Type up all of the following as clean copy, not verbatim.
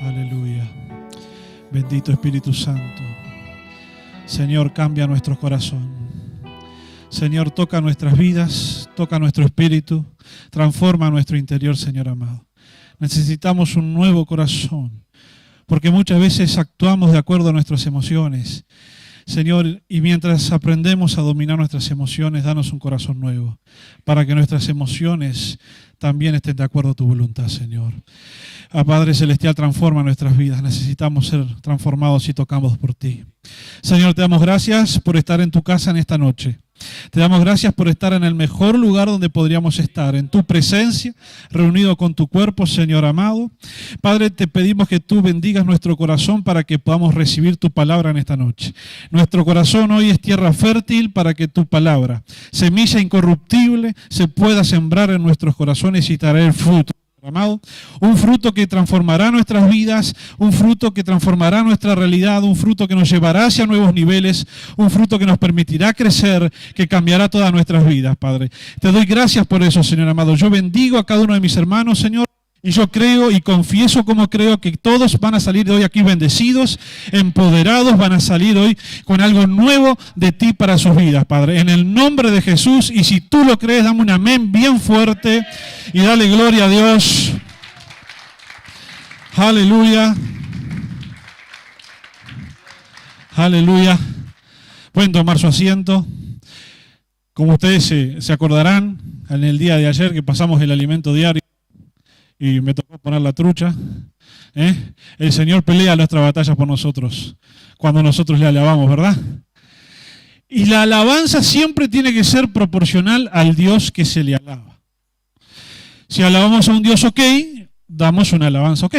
Aleluya. Bendito Espíritu Santo. Señor, cambia nuestro corazón. Señor, toca nuestras vidas, toca nuestro espíritu, transforma nuestro interior, Señor amado. Necesitamos un nuevo corazón, porque muchas veces actuamos de acuerdo a nuestras emociones. Señor, y mientras aprendemos a dominar nuestras emociones, danos un corazón nuevo, para que nuestras emociones también estén de acuerdo a tu voluntad, Señor. Padre Celestial, transforma nuestras vidas. Necesitamos ser transformados y tocados por ti. Señor, te damos gracias por estar en tu casa en esta noche. Te damos gracias por estar en el mejor lugar donde podríamos estar, en tu presencia, reunido con tu cuerpo, Señor amado. Padre, te pedimos que tú bendigas nuestro corazón para que podamos recibir tu palabra en esta noche. Nuestro corazón hoy es tierra fértil para que tu palabra, semilla incorruptible, se pueda sembrar en nuestros corazones y traer fruto. Amado, un fruto que transformará nuestras vidas, un fruto que transformará nuestra realidad, un fruto que nos llevará hacia nuevos niveles, un fruto que nos permitirá crecer, que cambiará todas nuestras vidas, Padre. Te doy gracias por eso, Señor amado. Yo bendigo a cada uno de mis hermanos, Señor, y yo creo y confieso como creo que todos van a salir de hoy aquí bendecidos, empoderados, van a salir hoy con algo nuevo de ti para sus vidas, Padre. En el nombre de Jesús, y si tú lo crees, dame un amén bien fuerte y dale gloria a Dios. Aleluya. Aleluya. Pueden tomar su asiento. Como ustedes se acordarán, en el día de ayer que pasamos el alimento diario, y me tocó poner la trucha. El Señor pelea nuestras batallas por nosotros, cuando nosotros le alabamos, ¿verdad? Y la alabanza siempre tiene que ser proporcional al Dios que se le alaba. Si alabamos a un Dios ok, damos una alabanza ok.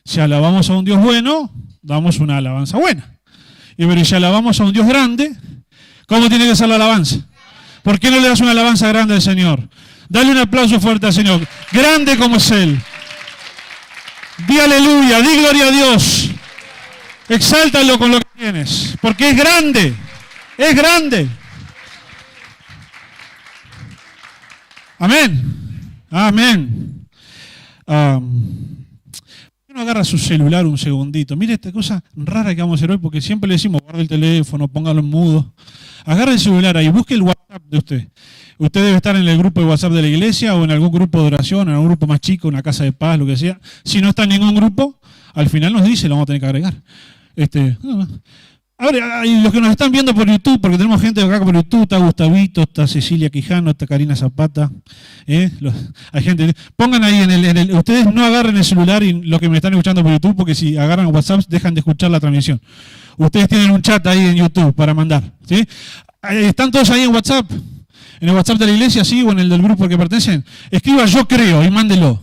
Si alabamos a un Dios bueno, damos una alabanza buena. Y pero si alabamos a un Dios grande, ¿cómo tiene que ser la alabanza? ¿Por qué no le das una alabanza grande al Señor? Dale un aplauso fuerte al Señor. Grande como es Él. Di aleluya, di gloria a Dios. Exáltalo con lo que tienes. Porque es grande. Es grande. Amén. Amén. Uno agarra su celular un segundito. Mire esta cosa rara que vamos a hacer hoy, porque siempre le decimos, guarde el teléfono, póngalo en mudo. Agarra el celular ahí, busque el WhatsApp de usted. Usted debe estar en el grupo de WhatsApp de la iglesia o en algún grupo de oración, en algún grupo más chico, una casa de paz, lo que sea. Si no está en ningún grupo, al final nos dice, lo vamos a tener que agregar. Ahora, los que nos están viendo por YouTube, porque tenemos gente acá por YouTube, está Gustavito, está Cecilia Quijano, está Karina Zapata. Hay gente. Pongan ahí ustedes no agarren el celular y los que me están escuchando por YouTube, porque si agarran WhatsApp dejan de escuchar la transmisión. Ustedes tienen un chat ahí en YouTube para mandar. ¿Sí? ¿Están todos ahí en WhatsApp? En el WhatsApp de la iglesia, sí, o en el del grupo al que pertenecen. Escriba yo creo y mándelo.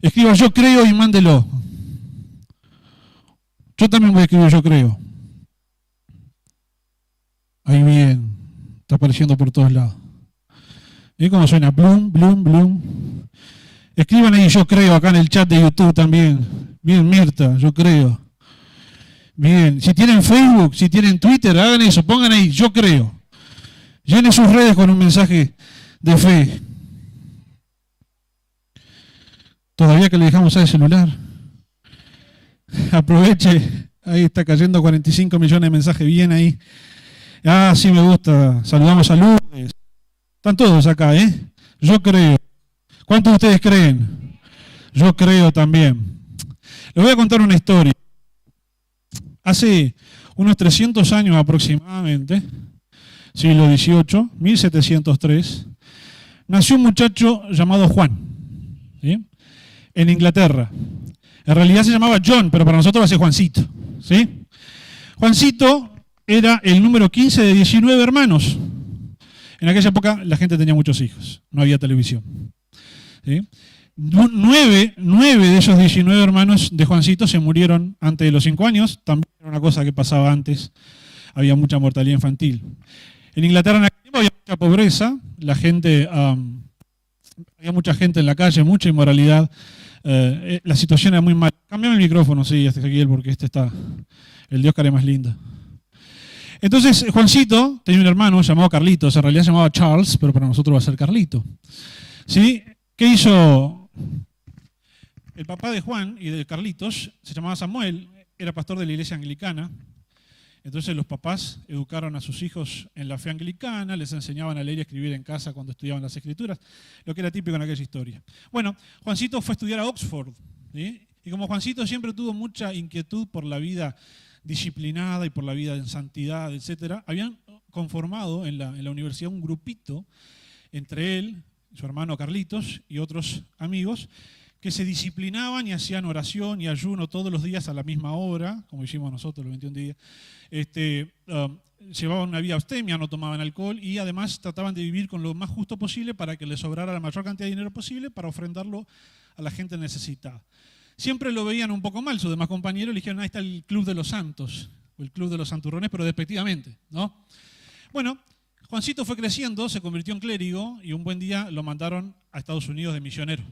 Escriba yo creo y mándelo. Yo también voy a escribir yo creo. Ahí bien. Está apareciendo por todos lados. ¿Y cómo suena? Blum, blum, blum. Escriban ahí yo creo acá en el chat de YouTube también. Bien, Mirta, yo creo. Bien. Si tienen Facebook, si tienen Twitter, hagan eso. Pongan ahí yo creo. Llene sus redes con un mensaje de fe. Todavía que le dejamos al celular. Aproveche. Ahí está cayendo 45 millones de mensajes. Bien ahí. Ah, sí me gusta. Saludamos a Lourdes. Están todos acá, ¿eh? Yo creo. ¿Cuántos de ustedes creen? Yo creo también. Les voy a contar una historia. Hace unos 300 años aproximadamente, siglo XVIII, 1703, nació un muchacho llamado Juan, ¿sí? En Inglaterra. En realidad se llamaba John, pero para nosotros va a ser Juancito, ¿sí? Juancito era el número 15 de 19 hermanos. En aquella época la gente tenía muchos hijos, no había televisión, ¿sí? 9 de esos 19 hermanos de Juancito se murieron antes de los 5 años, también era una cosa que pasaba antes, había mucha mortalidad infantil. En Inglaterra en aquel tiempo había mucha pobreza, la gente, había mucha gente en la calle, mucha inmoralidad, la situación era muy mala. Cámbiame el micrófono, sí, Ezequiel, porque este está, el de Oscar es más lindo. Entonces, Juancito tenía un hermano llamado Carlitos, en realidad se llamaba Charles, pero para nosotros va a ser Carlito. ¿Sí? ¿Qué hizo El papá de Juan y de Carlitos se llamaba Samuel, era pastor de la iglesia anglicana. Entonces los papás educaron a sus hijos en la fe anglicana, les enseñaban a leer y a escribir en casa cuando estudiaban las escrituras, lo que era típico en aquella historia. Bueno, Juancito fue a estudiar a Oxford, ¿sí? Y como Juancito siempre tuvo mucha inquietud por la vida disciplinada y por la vida en santidad, etc., habían conformado en la universidad un grupito entre él, su hermano Carlitos y otros amigos que se disciplinaban y hacían oración y ayuno todos los días a la misma hora, como hicimos nosotros los 21 días. Llevaban una vida abstemia, no tomaban alcohol y además trataban de vivir con lo más justo posible para que les sobrara la mayor cantidad de dinero posible para ofrendarlo a la gente necesitada. Siempre lo veían un poco mal, sus demás compañeros le dijeron, ahí está el Club de los Santos, o el Club de los Santurrones, pero despectivamente, ¿no? Bueno, Juancito fue creciendo, se convirtió en clérigo y un buen día lo mandaron a Estados Unidos de misionero.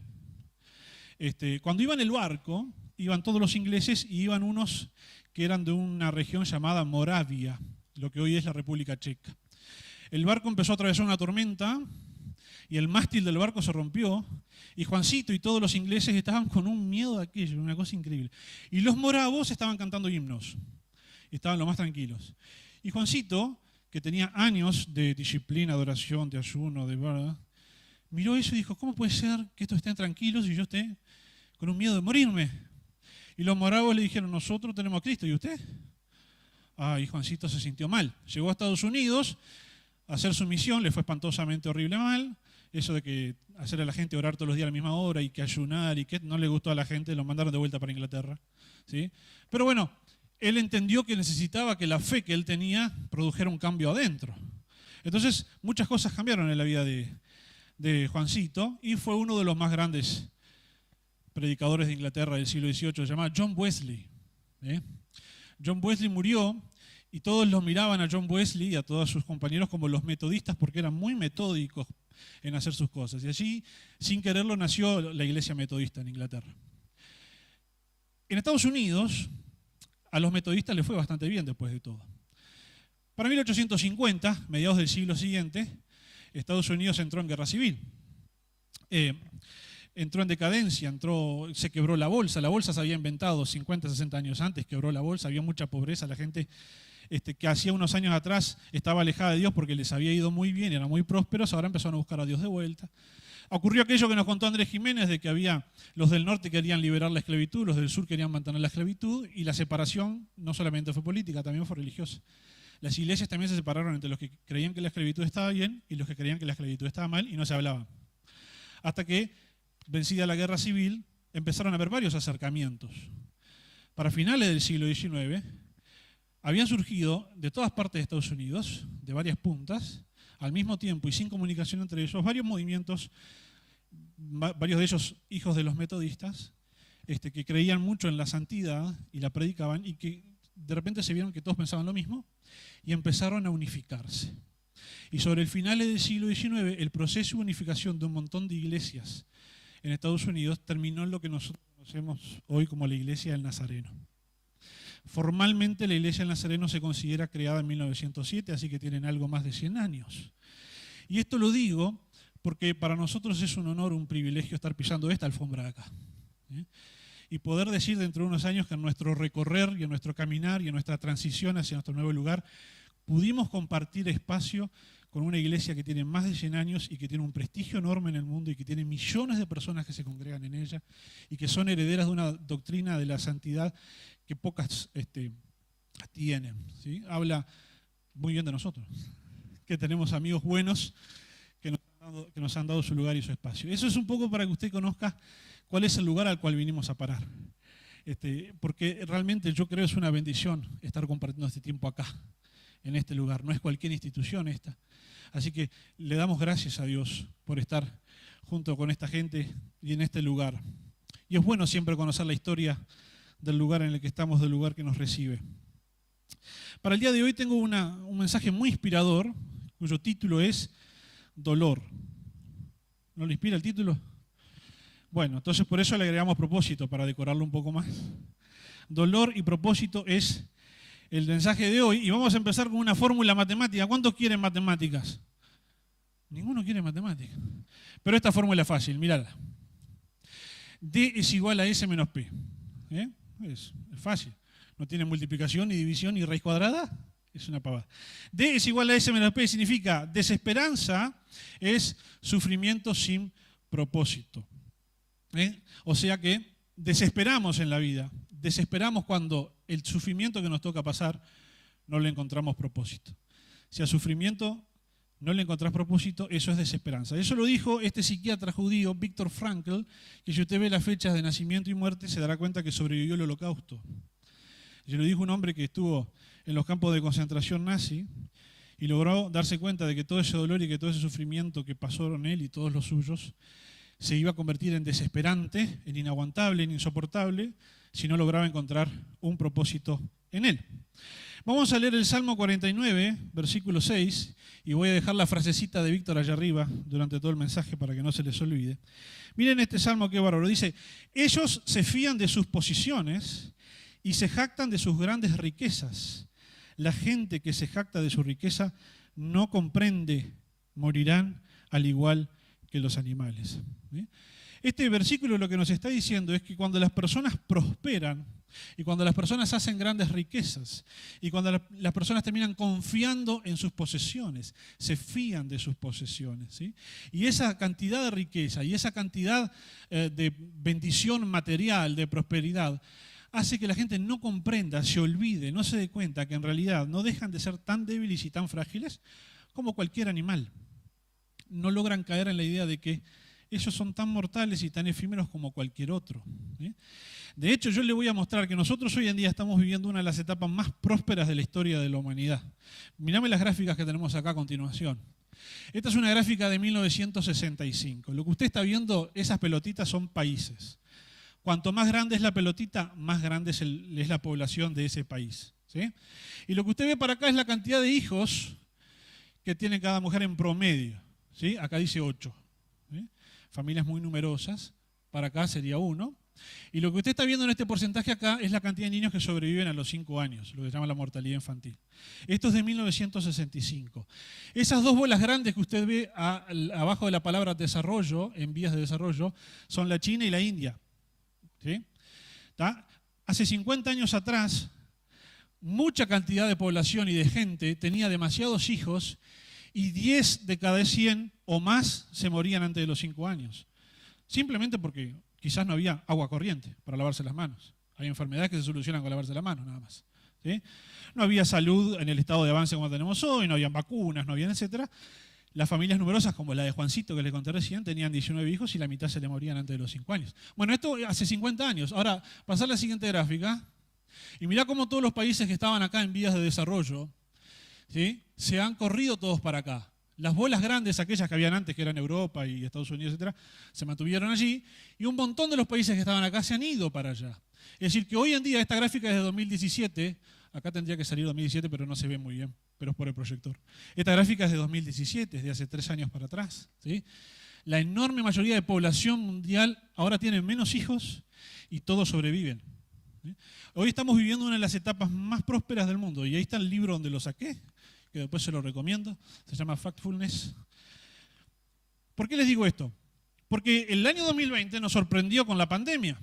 Cuando iba en el barco, iban todos los ingleses y iban unos que eran de una región llamada Moravia, lo que hoy es la República Checa. El barco empezó a atravesar una tormenta y el mástil del barco se rompió y Juancito y todos los ingleses estaban con un miedo de aquello, una cosa increíble. Y los moravos estaban cantando himnos, estaban lo más tranquilos. Y Juancito, que tenía años de disciplina, de oración, de ayuno, de verdad, miró eso y dijo, ¿cómo puede ser que estos estén tranquilos y yo esté con un miedo de morirme? Y los moravos le dijeron, nosotros tenemos a Cristo, ¿y usted? Y Juancito se sintió mal. Llegó a Estados Unidos a hacer su misión, le fue espantosamente horrible mal. Eso de que hacer a la gente orar todos los días a la misma hora y que ayunar y que no le gustó a la gente, lo mandaron de vuelta para Inglaterra, ¿sí? Pero bueno, él entendió que necesitaba que la fe que él tenía produjera un cambio adentro. Entonces, muchas cosas cambiaron en la vida de Juancito y fue uno de los más grandes predicadores de Inglaterra del siglo XVIII, se llamaba John Wesley. John Wesley murió y todos los miraban a John Wesley y a todos sus compañeros como los metodistas porque eran muy metódicos en hacer sus cosas. Y allí, sin quererlo, nació la iglesia metodista en Inglaterra. En Estados Unidos, a los metodistas les fue bastante bien después de todo. Para 1850, mediados del siglo siguiente, Estados Unidos entró en guerra civil. Entró en decadencia, se quebró la bolsa se había inventado 50, 60 años antes, quebró la bolsa, había mucha pobreza, la gente que hacía unos años atrás estaba alejada de Dios porque les había ido muy bien, eran muy prósperos, ahora empezaron a buscar a Dios de vuelta. Ocurrió aquello que nos contó Andrés Jiménez, de que había los del norte querían liberar la esclavitud, los del sur querían mantener la esclavitud, y la separación no solamente fue política, también fue religiosa. Las iglesias también se separaron entre los que creían que la esclavitud estaba bien y los que creían que la esclavitud estaba mal y no se hablaban. Hasta que, vencida la guerra civil, empezaron a haber varios acercamientos. Para finales del siglo XIX, habían surgido de todas partes de Estados Unidos, de varias puntas, al mismo tiempo y sin comunicación entre ellos, varios movimientos, varios de ellos hijos de los metodistas, que creían mucho en la santidad y la predicaban y que de repente se vieron que todos pensaban lo mismo y empezaron a unificarse. Y sobre el final del siglo XIX, el proceso de unificación de un montón de iglesias en Estados Unidos terminó en lo que nosotros conocemos hoy como la Iglesia del Nazareno. Formalmente la Iglesia del Nazareno se considera creada en 1907, así que tienen algo más de 100 años. Y esto lo digo porque para nosotros es un honor, un privilegio estar pisando esta alfombra de acá. Y poder decir dentro de unos años que en nuestro recorrer y en nuestro caminar y en nuestra transición hacia nuestro nuevo lugar, pudimos compartir espacio con una iglesia que tiene más de 100 años y que tiene un prestigio enorme en el mundo y que tiene millones de personas que se congregan en ella y que son herederas de una doctrina de la santidad que pocas tienen, ¿sí? Habla muy bien de nosotros, que tenemos amigos buenos que nos han dado su lugar y su espacio. Eso es un poco para que usted conozca cuál es el lugar al cual vinimos a parar. Porque realmente yo creo que es una bendición estar compartiendo este tiempo acá, en este lugar. No es cualquier institución esta. Así que le damos gracias a Dios por estar junto con esta gente y en este lugar. Y es bueno siempre conocer la historia del lugar en el que estamos, del lugar que nos recibe. Para el día de hoy tengo un mensaje muy inspirador, cuyo título es Dolor. ¿No le inspira el título? Bueno, entonces por eso le agregamos propósito, para decorarlo un poco más. Dolor y propósito es el mensaje de hoy, y vamos a empezar con una fórmula matemática. ¿Cuántos quieren matemáticas? Ninguno quiere matemáticas. Pero esta fórmula es fácil, mirad. D es igual a S menos P. Es fácil. No tiene multiplicación, ni división, ni raíz cuadrada. Es una pavada. D es igual a S menos P significa desesperanza es sufrimiento sin propósito. O sea que desesperamos en la vida. Desesperamos cuando el sufrimiento que nos toca pasar no le encontramos propósito. Si al sufrimiento no le encontrás propósito, eso es desesperanza. Eso lo dijo este psiquiatra judío, Viktor Frankl, que si usted ve las fechas de nacimiento y muerte, se dará cuenta que sobrevivió el Holocausto. Se lo dijo un hombre que estuvo en los campos de concentración nazi y logró darse cuenta de que todo ese dolor y que todo ese sufrimiento que pasó en él y todos los suyos se iba a convertir en desesperante, en inaguantable, en insoportable, si no lograba encontrar un propósito en él. Vamos a leer el Salmo 49, versículo 6, y voy a dejar la frasecita de Víctor allá arriba durante todo el mensaje para que no se les olvide. Miren este Salmo qué bárbaro. Dice, ellos se fían de sus posiciones y se jactan de sus grandes riquezas. La gente que se jacta de su riqueza no comprende, morirán al igual que los animales. Este versículo lo que nos está diciendo es que cuando las personas prosperan y cuando las personas hacen grandes riquezas y cuando las personas terminan confiando en sus posesiones, se fían de sus posesiones, ¿sí? Y esa cantidad de riqueza y esa cantidad de bendición material, de prosperidad, hace que la gente no comprenda, se olvide, no se dé cuenta que en realidad no dejan de ser tan débiles y tan frágiles como cualquier animal. No logran caer en la idea de que ellos son tan mortales y tan efímeros como cualquier otro. De hecho, yo le voy a mostrar que nosotros hoy en día estamos viviendo una de las etapas más prósperas de la historia de la humanidad. Mirame las gráficas que tenemos acá a continuación. Esta es una gráfica de 1965. Lo que usted está viendo, esas pelotitas son países. Cuanto más grande es la pelotita, más grande es la población de ese país, ¿sí? Y lo que usted ve para acá es la cantidad de hijos que tiene cada mujer en promedio, ¿sí? Acá dice 8. ¿Sí? Familias muy numerosas, para acá sería 1. Y lo que usted está viendo en este porcentaje acá es la cantidad de niños que sobreviven a los 5 años, lo que se llama la mortalidad infantil. Esto es de 1965. Esas dos bolas grandes que usted ve abajo de la palabra desarrollo, en vías de desarrollo, son la China y la India. ¿Sí? Hace 50 años atrás, mucha cantidad de población y de gente tenía demasiados hijos y 10 de cada 100 o más se morían antes de los 5 años. Simplemente porque quizás no había agua corriente para lavarse las manos. Hay enfermedades que se solucionan con lavarse las manos, nada más. ¿Sí? No había salud en el estado de avance como tenemos hoy, no habían vacunas, no habían etcétera. Las familias numerosas, como la de Juancito que les conté recién, tenían 19 hijos y la mitad se le morían antes de los 5 años. Bueno, esto hace 50 años. Ahora, pasar la siguiente gráfica y mirá cómo todos los países que estaban acá en vías de desarrollo, ¿sí?, se han corrido todos para acá. Las bolas grandes, aquellas que habían antes, que eran Europa y Estados Unidos, etcétera, se mantuvieron allí y un montón de los países que estaban acá se han ido para allá. Es decir, que hoy en día esta gráfica es de 2017, acá tendría que salir 2017, pero no se ve muy bien, pero es por el proyector. Esta gráfica es de 2017, es de hace 3 años para atrás, ¿sí? La enorme mayoría de población mundial ahora tiene menos hijos y todos sobreviven. ¿Sí? Hoy estamos viviendo una de las etapas más prósperas del mundo y ahí está el libro donde lo saqué, que después se lo recomiendo, se llama Factfulness. ¿Por qué les digo esto? Porque el año 2020 nos sorprendió con la pandemia.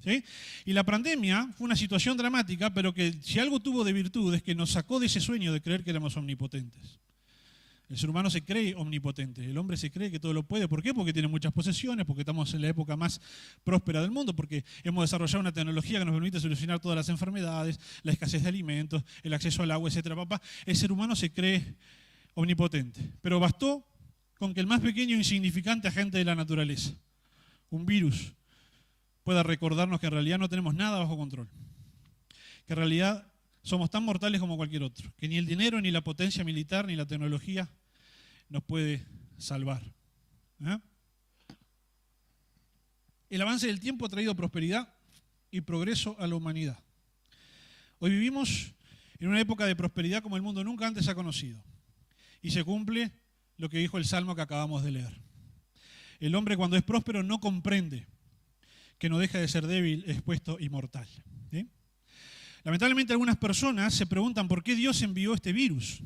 ¿Sí? Y la pandemia fue una situación dramática, pero que si algo tuvo de virtud es que nos sacó de ese sueño de creer que éramos omnipotentes. El ser humano se cree omnipotente, el hombre se cree que todo lo puede. ¿Por qué? Porque tiene muchas posesiones, porque estamos en la época más próspera del mundo, porque hemos desarrollado una tecnología que nos permite solucionar todas las enfermedades, la escasez de alimentos, el acceso al agua, etcétera, papá. El ser humano se cree omnipotente. Pero bastó con que el más pequeño e insignificante agente de la naturaleza, un virus, pueda recordarnos que en realidad no tenemos nada bajo control. Que en realidad somos tan mortales como cualquier otro. Que ni el dinero, ni la potencia militar, ni la tecnología nos puede salvar. ¿Eh? El avance del tiempo ha traído prosperidad y progreso a la humanidad. Hoy vivimos en una época de prosperidad como el mundo nunca antes ha conocido. Y se cumple lo que dijo el Salmo que acabamos de leer. El hombre cuando es próspero no comprende que no deja de ser débil, expuesto y mortal. ¿Sí? Lamentablemente algunas personas se preguntan por qué Dios envió este virus.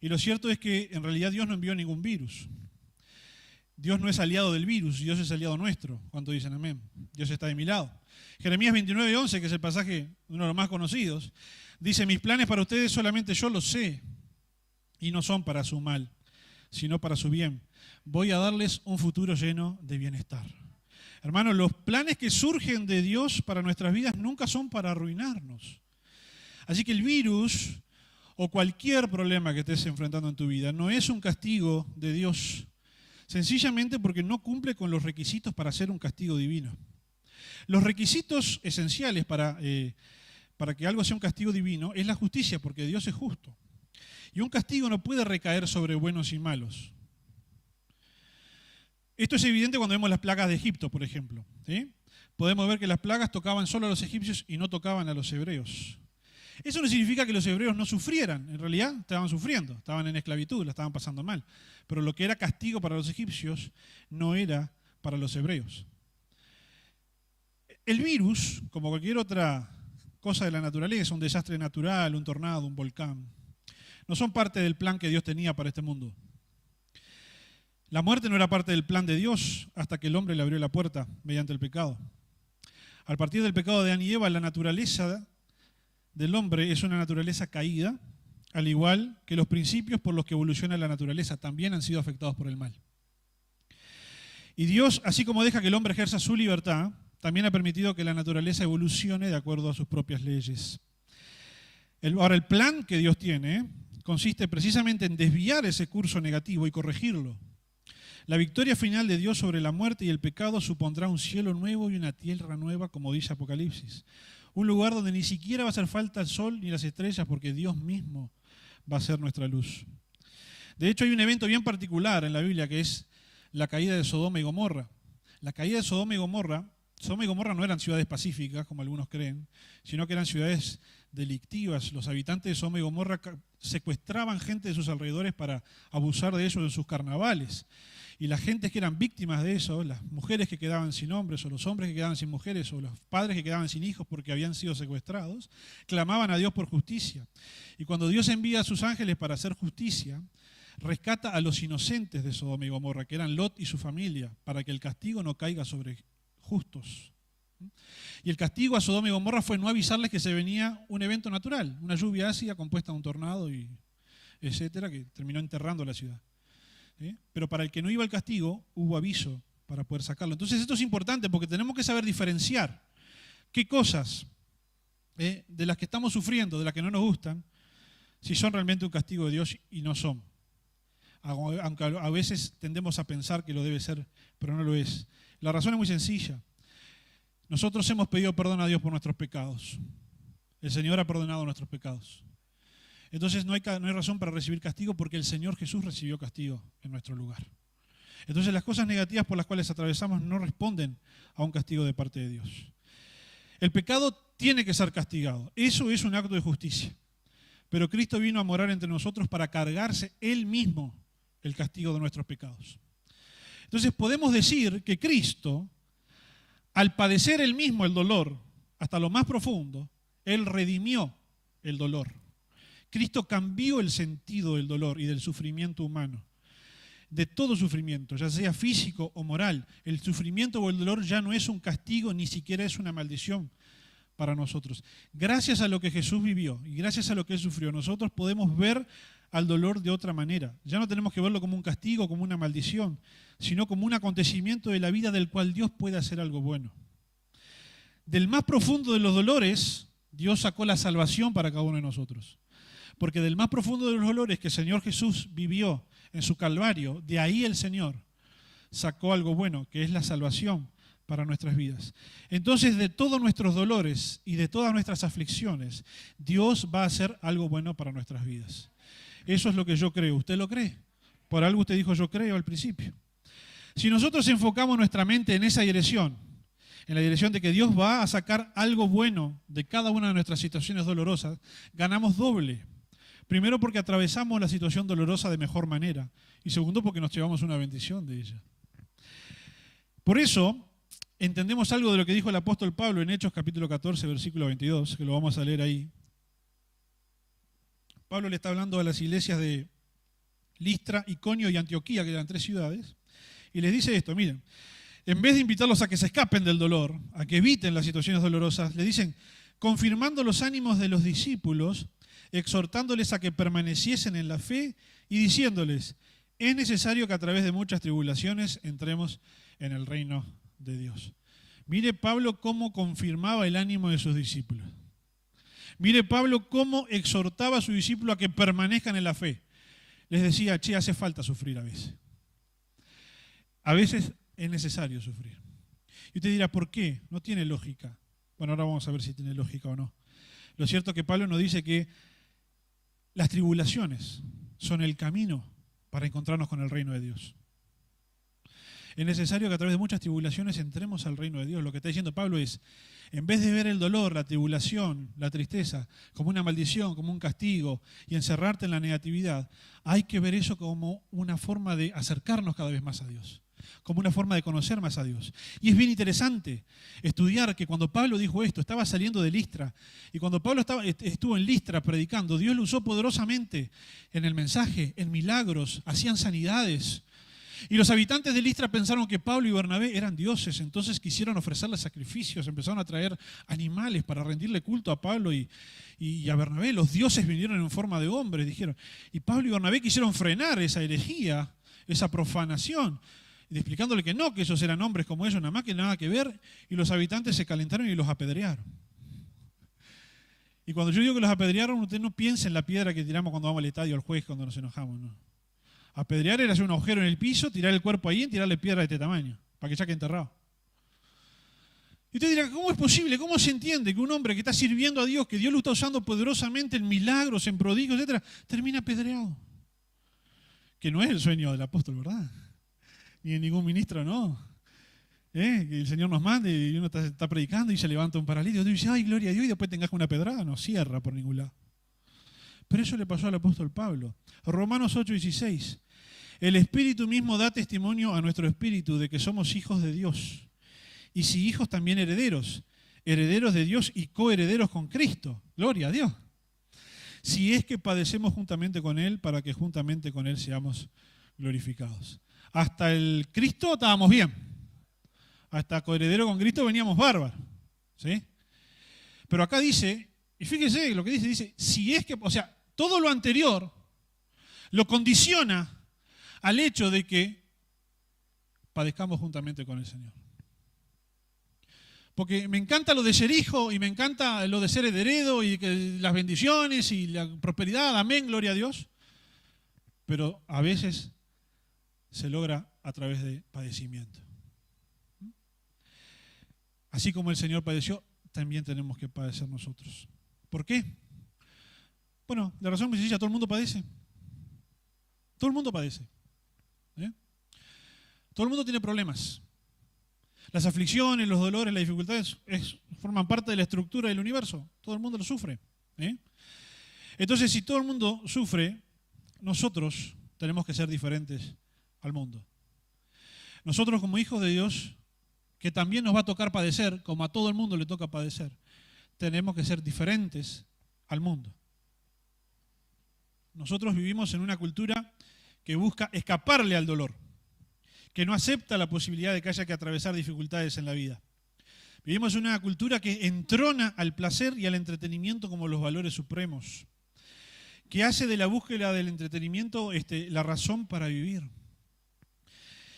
Y lo cierto es que en realidad Dios no envió ningún virus. Dios no es aliado del virus, Dios es aliado nuestro. ¿Cuánto dicen amén? Dios está de mi lado. Jeremías 29:11, que es el pasaje, uno de los más conocidos, dice: mis planes para ustedes solamente yo los sé, y no son para su mal, sino para su bien. Voy a darles un futuro lleno de bienestar. Hermanos, los planes que surgen de Dios para nuestras vidas nunca son para arruinarnos. Así que el virus o cualquier problema que estés enfrentando en tu vida no es un castigo de Dios, sencillamente porque no cumple con los requisitos para ser un castigo divino. Los requisitos esenciales para que algo sea un castigo divino es la justicia, porque Dios es justo. Y un castigo no puede recaer sobre buenos y malos. Esto es evidente cuando vemos las plagas de Egipto, por ejemplo, ¿sí? Podemos ver que las plagas tocaban solo a los egipcios y no tocaban a los hebreos. Eso no significa que los hebreos no sufrieran, en realidad estaban sufriendo, estaban en esclavitud, la estaban pasando mal. Pero lo que era castigo para los egipcios no era para los hebreos. El virus, como cualquier otra cosa de la naturaleza, un desastre natural, un tornado, un volcán, no son parte del plan que Dios tenía para este mundo. La muerte no era parte del plan de Dios hasta que el hombre le abrió la puerta mediante el pecado. Al partir del pecado de Adán y Eva, la naturaleza del hombre es una naturaleza caída, al igual que los principios por los que evoluciona la naturaleza también han sido afectados por el mal. Y Dios, así como deja que el hombre ejerza su libertad, también ha permitido que la naturaleza evolucione de acuerdo a sus propias leyes. Ahora, el plan que Dios tiene consiste precisamente en desviar ese curso negativo y corregirlo. La victoria final de Dios sobre la muerte y el pecado supondrá un cielo nuevo y una tierra nueva, como dice Apocalipsis. Un lugar donde ni siquiera va a hacer falta el sol ni las estrellas, porque Dios mismo va a ser nuestra luz. De hecho, hay un evento bien particular en la Biblia, que es la caída de Sodoma y Gomorra. La caída de Sodoma y Gomorra no eran ciudades pacíficas, como algunos creen, sino que eran ciudades delictivas. Los habitantes de Sodoma y Gomorra secuestraban gente de sus alrededores para abusar de ellos en sus carnavales. Y las gentes que eran víctimas de eso, las mujeres que quedaban sin hombres, o los hombres que quedaban sin mujeres, o los padres que quedaban sin hijos porque habían sido secuestrados, clamaban a Dios por justicia. Y cuando Dios envía a sus ángeles para hacer justicia, rescata a los inocentes de Sodoma y Gomorra, que eran Lot y su familia, para que el castigo no caiga sobre justos. Y el castigo a Sodoma y Gomorra fue no avisarles que se venía un evento natural, una lluvia ácida compuesta de un tornado, y etcétera, que terminó enterrando la ciudad. ¿Sí? Pero para el que no iba el castigo, hubo aviso para poder sacarlo. Entonces esto es importante porque tenemos que saber diferenciar qué cosas de las que estamos sufriendo, de las que no nos gustan, si son realmente un castigo de Dios y no son. Aunque a veces tendemos a pensar que lo debe ser, pero no lo es. La razón es muy sencilla. Nosotros hemos pedido perdón a Dios por nuestros pecados. El Señor ha perdonado nuestros pecados. Entonces no hay razón para recibir castigo, porque el Señor Jesús recibió castigo en nuestro lugar. Entonces las cosas negativas por las cuales atravesamos no responden a un castigo de parte de Dios. El pecado tiene que ser castigado. Eso es un acto de justicia. Pero Cristo vino a morar entre nosotros para cargarse Él mismo el castigo de nuestros pecados. Entonces podemos decir que Cristo, al padecer Él mismo el dolor hasta lo más profundo, Él redimió el dolor. Cristo cambió el sentido del dolor y del sufrimiento humano. De todo sufrimiento, ya sea físico o moral, el sufrimiento o el dolor ya no es un castigo, ni siquiera es una maldición para nosotros. Gracias a lo que Jesús vivió y gracias a lo que Él sufrió, nosotros podemos ver al dolor de otra manera. Ya no tenemos que verlo como un castigo, como una maldición, sino como un acontecimiento de la vida del cual Dios puede hacer algo bueno. Del más profundo de los dolores, Dios sacó la salvación para cada uno de nosotros. Porque del más profundo de los dolores que el Señor Jesús vivió en su Calvario, de ahí el Señor sacó algo bueno, que es la salvación para nuestras vidas. Entonces, de todos nuestros dolores y de todas nuestras aflicciones, Dios va a hacer algo bueno para nuestras vidas. Eso es lo que yo creo. ¿Usted lo cree? Por algo usted dijo yo creo al principio. Si nosotros enfocamos nuestra mente en esa dirección, en la dirección de que Dios va a sacar algo bueno de cada una de nuestras situaciones dolorosas, ganamos doble. Primero, porque atravesamos la situación dolorosa de mejor manera. Y segundo, porque nos llevamos una bendición de ella. Por eso, entendemos algo de lo que dijo el apóstol Pablo en Hechos capítulo 14, versículo 22, que lo vamos a leer ahí. Pablo le está hablando a las iglesias de Listra, Iconio y Antioquía, que eran 3 ciudades. Y les dice esto, miren, en vez de invitarlos a que se escapen del dolor, a que eviten las situaciones dolorosas, le dicen, confirmando los ánimos de los discípulos, exhortándoles a que permaneciesen en la fe y diciéndoles, es necesario que a través de muchas tribulaciones entremos en el reino de Dios. Mire Pablo cómo confirmaba el ánimo de sus discípulos. Mire Pablo cómo exhortaba a sus discípulos a que permanezcan en la fe. Les decía, che, hace falta sufrir a veces. A veces es necesario sufrir. Y usted dirá, ¿por qué? No tiene lógica. Bueno, ahora vamos a ver si tiene lógica o no. Lo cierto es que Pablo nos dice que las tribulaciones son el camino para encontrarnos con el reino de Dios. Es necesario que a través de muchas tribulaciones entremos al reino de Dios. Lo que está diciendo Pablo es, en vez de ver el dolor, la tribulación, la tristeza, como una maldición, como un castigo, y encerrarte en la negatividad, hay que ver eso como una forma de acercarnos cada vez más a Dios, como una forma de conocer más a Dios. Y es bien interesante estudiar que cuando Pablo dijo esto, estaba saliendo de Listra, y cuando Pablo estuvo en Listra predicando, Dios lo usó poderosamente en el mensaje, en milagros, hacían sanidades. Y los habitantes de Listra pensaron que Pablo y Bernabé eran dioses, entonces quisieron ofrecerles sacrificios, empezaron a traer animales para rendirle culto a Pablo y a Bernabé. Los dioses vinieron en forma de hombres, dijeron. Y Pablo y Bernabé quisieron frenar esa herejía, esa profanación, explicándole que no, que esos eran hombres como ellos, nada más que nada que ver, y los habitantes se calentaron y los apedrearon. Y cuando yo digo que los apedrearon, usted no piensa en la piedra que tiramos cuando vamos al estadio al juez, cuando nos enojamos, no. Apedrear era hacer un agujero en el piso, tirar el cuerpo ahí y tirarle piedra de este tamaño, para que ya quede enterrado. Y usted dirá, ¿cómo es posible? ¿Cómo se entiende que un hombre que está sirviendo a Dios, que Dios lo está usando poderosamente en milagros, en prodigios, etcétera, termina apedreado? Que no es el sueño del apóstol, ¿verdad? Ni de ningún ministro, no. Que el Señor nos mande y uno está predicando y se levanta un paralítico y dice, ay, gloria a Dios, y después tengas una pedrada. No cierra por ningún lado. Pero eso le pasó al apóstol Pablo. Romanos 8:16. El Espíritu mismo da testimonio a nuestro espíritu de que somos hijos de Dios. Y si hijos, también herederos. Herederos de Dios y coherederos con Cristo. Gloria a Dios. Si es que padecemos juntamente con Él, para que juntamente con Él seamos glorificados. Hasta el Cristo estábamos bien. Hasta coheredero con Cristo veníamos bárbaros. ¿Sí? Pero acá dice, y fíjese lo que dice, si es que, o sea, todo lo anterior lo condiciona al hecho de que padezcamos juntamente con el Señor. Porque me encanta lo de ser hijo y me encanta lo de ser heredero y que las bendiciones y la prosperidad, amén, gloria a Dios. Pero a veces se logra a través de padecimiento. Así como el Señor padeció, también tenemos que padecer nosotros. ¿Por qué? Bueno, la razón muy sencilla, todo el mundo padece. Todo el mundo padece. Todo el mundo tiene problemas. Las aflicciones, los dolores, las dificultades forman parte de la estructura del universo. Todo el mundo lo sufre. Entonces, si todo el mundo sufre, nosotros tenemos que ser diferentes al mundo. Nosotros como hijos de Dios, que también nos va a tocar padecer, como a todo el mundo le toca padecer, tenemos que ser diferentes al mundo. Nosotros vivimos en una cultura que busca escaparle al dolor, que no acepta la posibilidad de que haya que atravesar dificultades en la vida. Vivimos en una cultura que entrona al placer y al entretenimiento como los valores supremos, que hace de la búsqueda del entretenimiento la razón para vivir.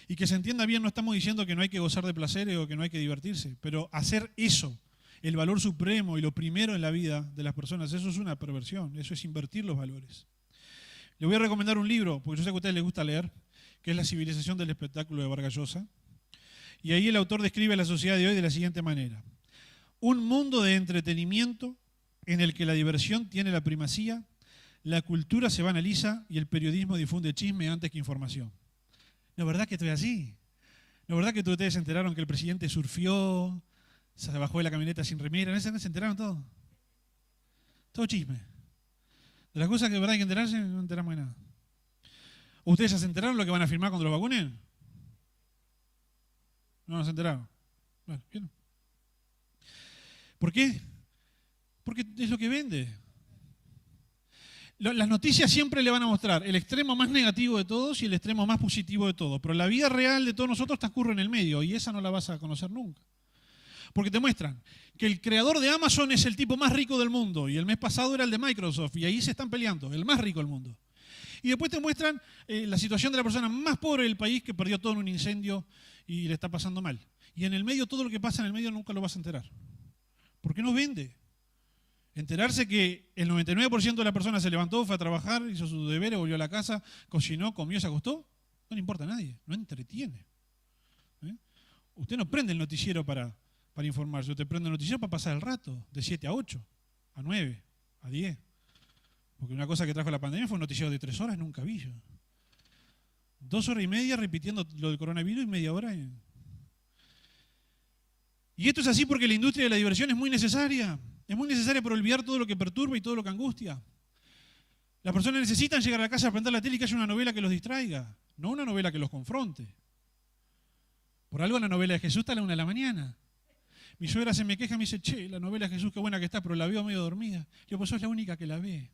Y que se entienda bien, no estamos diciendo que no hay que gozar de placeres o que no hay que divertirse, pero hacer eso, el valor supremo y lo primero en la vida de las personas, eso es una perversión, eso es invertir los valores. Le voy a recomendar un libro, porque yo sé que a ustedes les gusta leer, que es La civilización del espectáculo de Vargas Llosa. Y ahí el autor describe la sociedad de hoy de la siguiente manera. Un mundo de entretenimiento en el que la diversión tiene la primacía, la cultura se banaliza y el periodismo difunde chisme antes que información. ¿No es verdad que estoy así? ¿No es verdad que ustedes se enteraron que el presidente surfió, se bajó de la camioneta sin remera? ¿No se enteraron todo? Todo chisme. De las cosas que de verdad hay que enterarse, no enteramos de nada. ¿Ustedes ya se enteraron lo que van a firmar cuando los vacunen? No se enteraron. Bueno, bien. ¿Por qué? Porque es lo que vende. Las noticias siempre le van a mostrar el extremo más negativo de todos y el extremo más positivo de todos, pero la vida real de todos nosotros transcurre en el medio y esa no la vas a conocer nunca. Porque te muestran que el creador de Amazon es el tipo más rico del mundo y el mes pasado era el de Microsoft y ahí se están peleando, el más rico del mundo. Y después te muestran la situación de la persona más pobre del país que perdió todo en un incendio y le está pasando mal. Y en el medio, todo lo que pasa en el medio nunca lo vas a enterar. ¿Por qué no vende? Enterarse que el 99% de la persona se levantó, fue a trabajar, hizo sus deberes, volvió a la casa, cocinó, comió, se acostó, no le importa a nadie, no entretiene. Usted no prende el noticiero para informarse, usted prende el noticiero para pasar el rato, de 7 a 8, a 9, a 10. Porque una cosa que trajo la pandemia fue un noticiero de 3 horas, nunca vi yo. 2 horas y media repitiendo lo del coronavirus y media hora. Y esto es así porque la industria de la diversión es muy necesaria. Es muy necesaria para olvidar todo lo que perturba y todo lo que angustia. Las personas necesitan llegar a la casa, prender la tele y que haya una novela que los distraiga, no una novela que los confronte. Por algo la novela de Jesús está a la 1 de la mañana. Mi suegra se me queja y me dice, che, la novela de Jesús qué buena que está, pero la veo medio dormida. Yo, pues sos la única que la ve.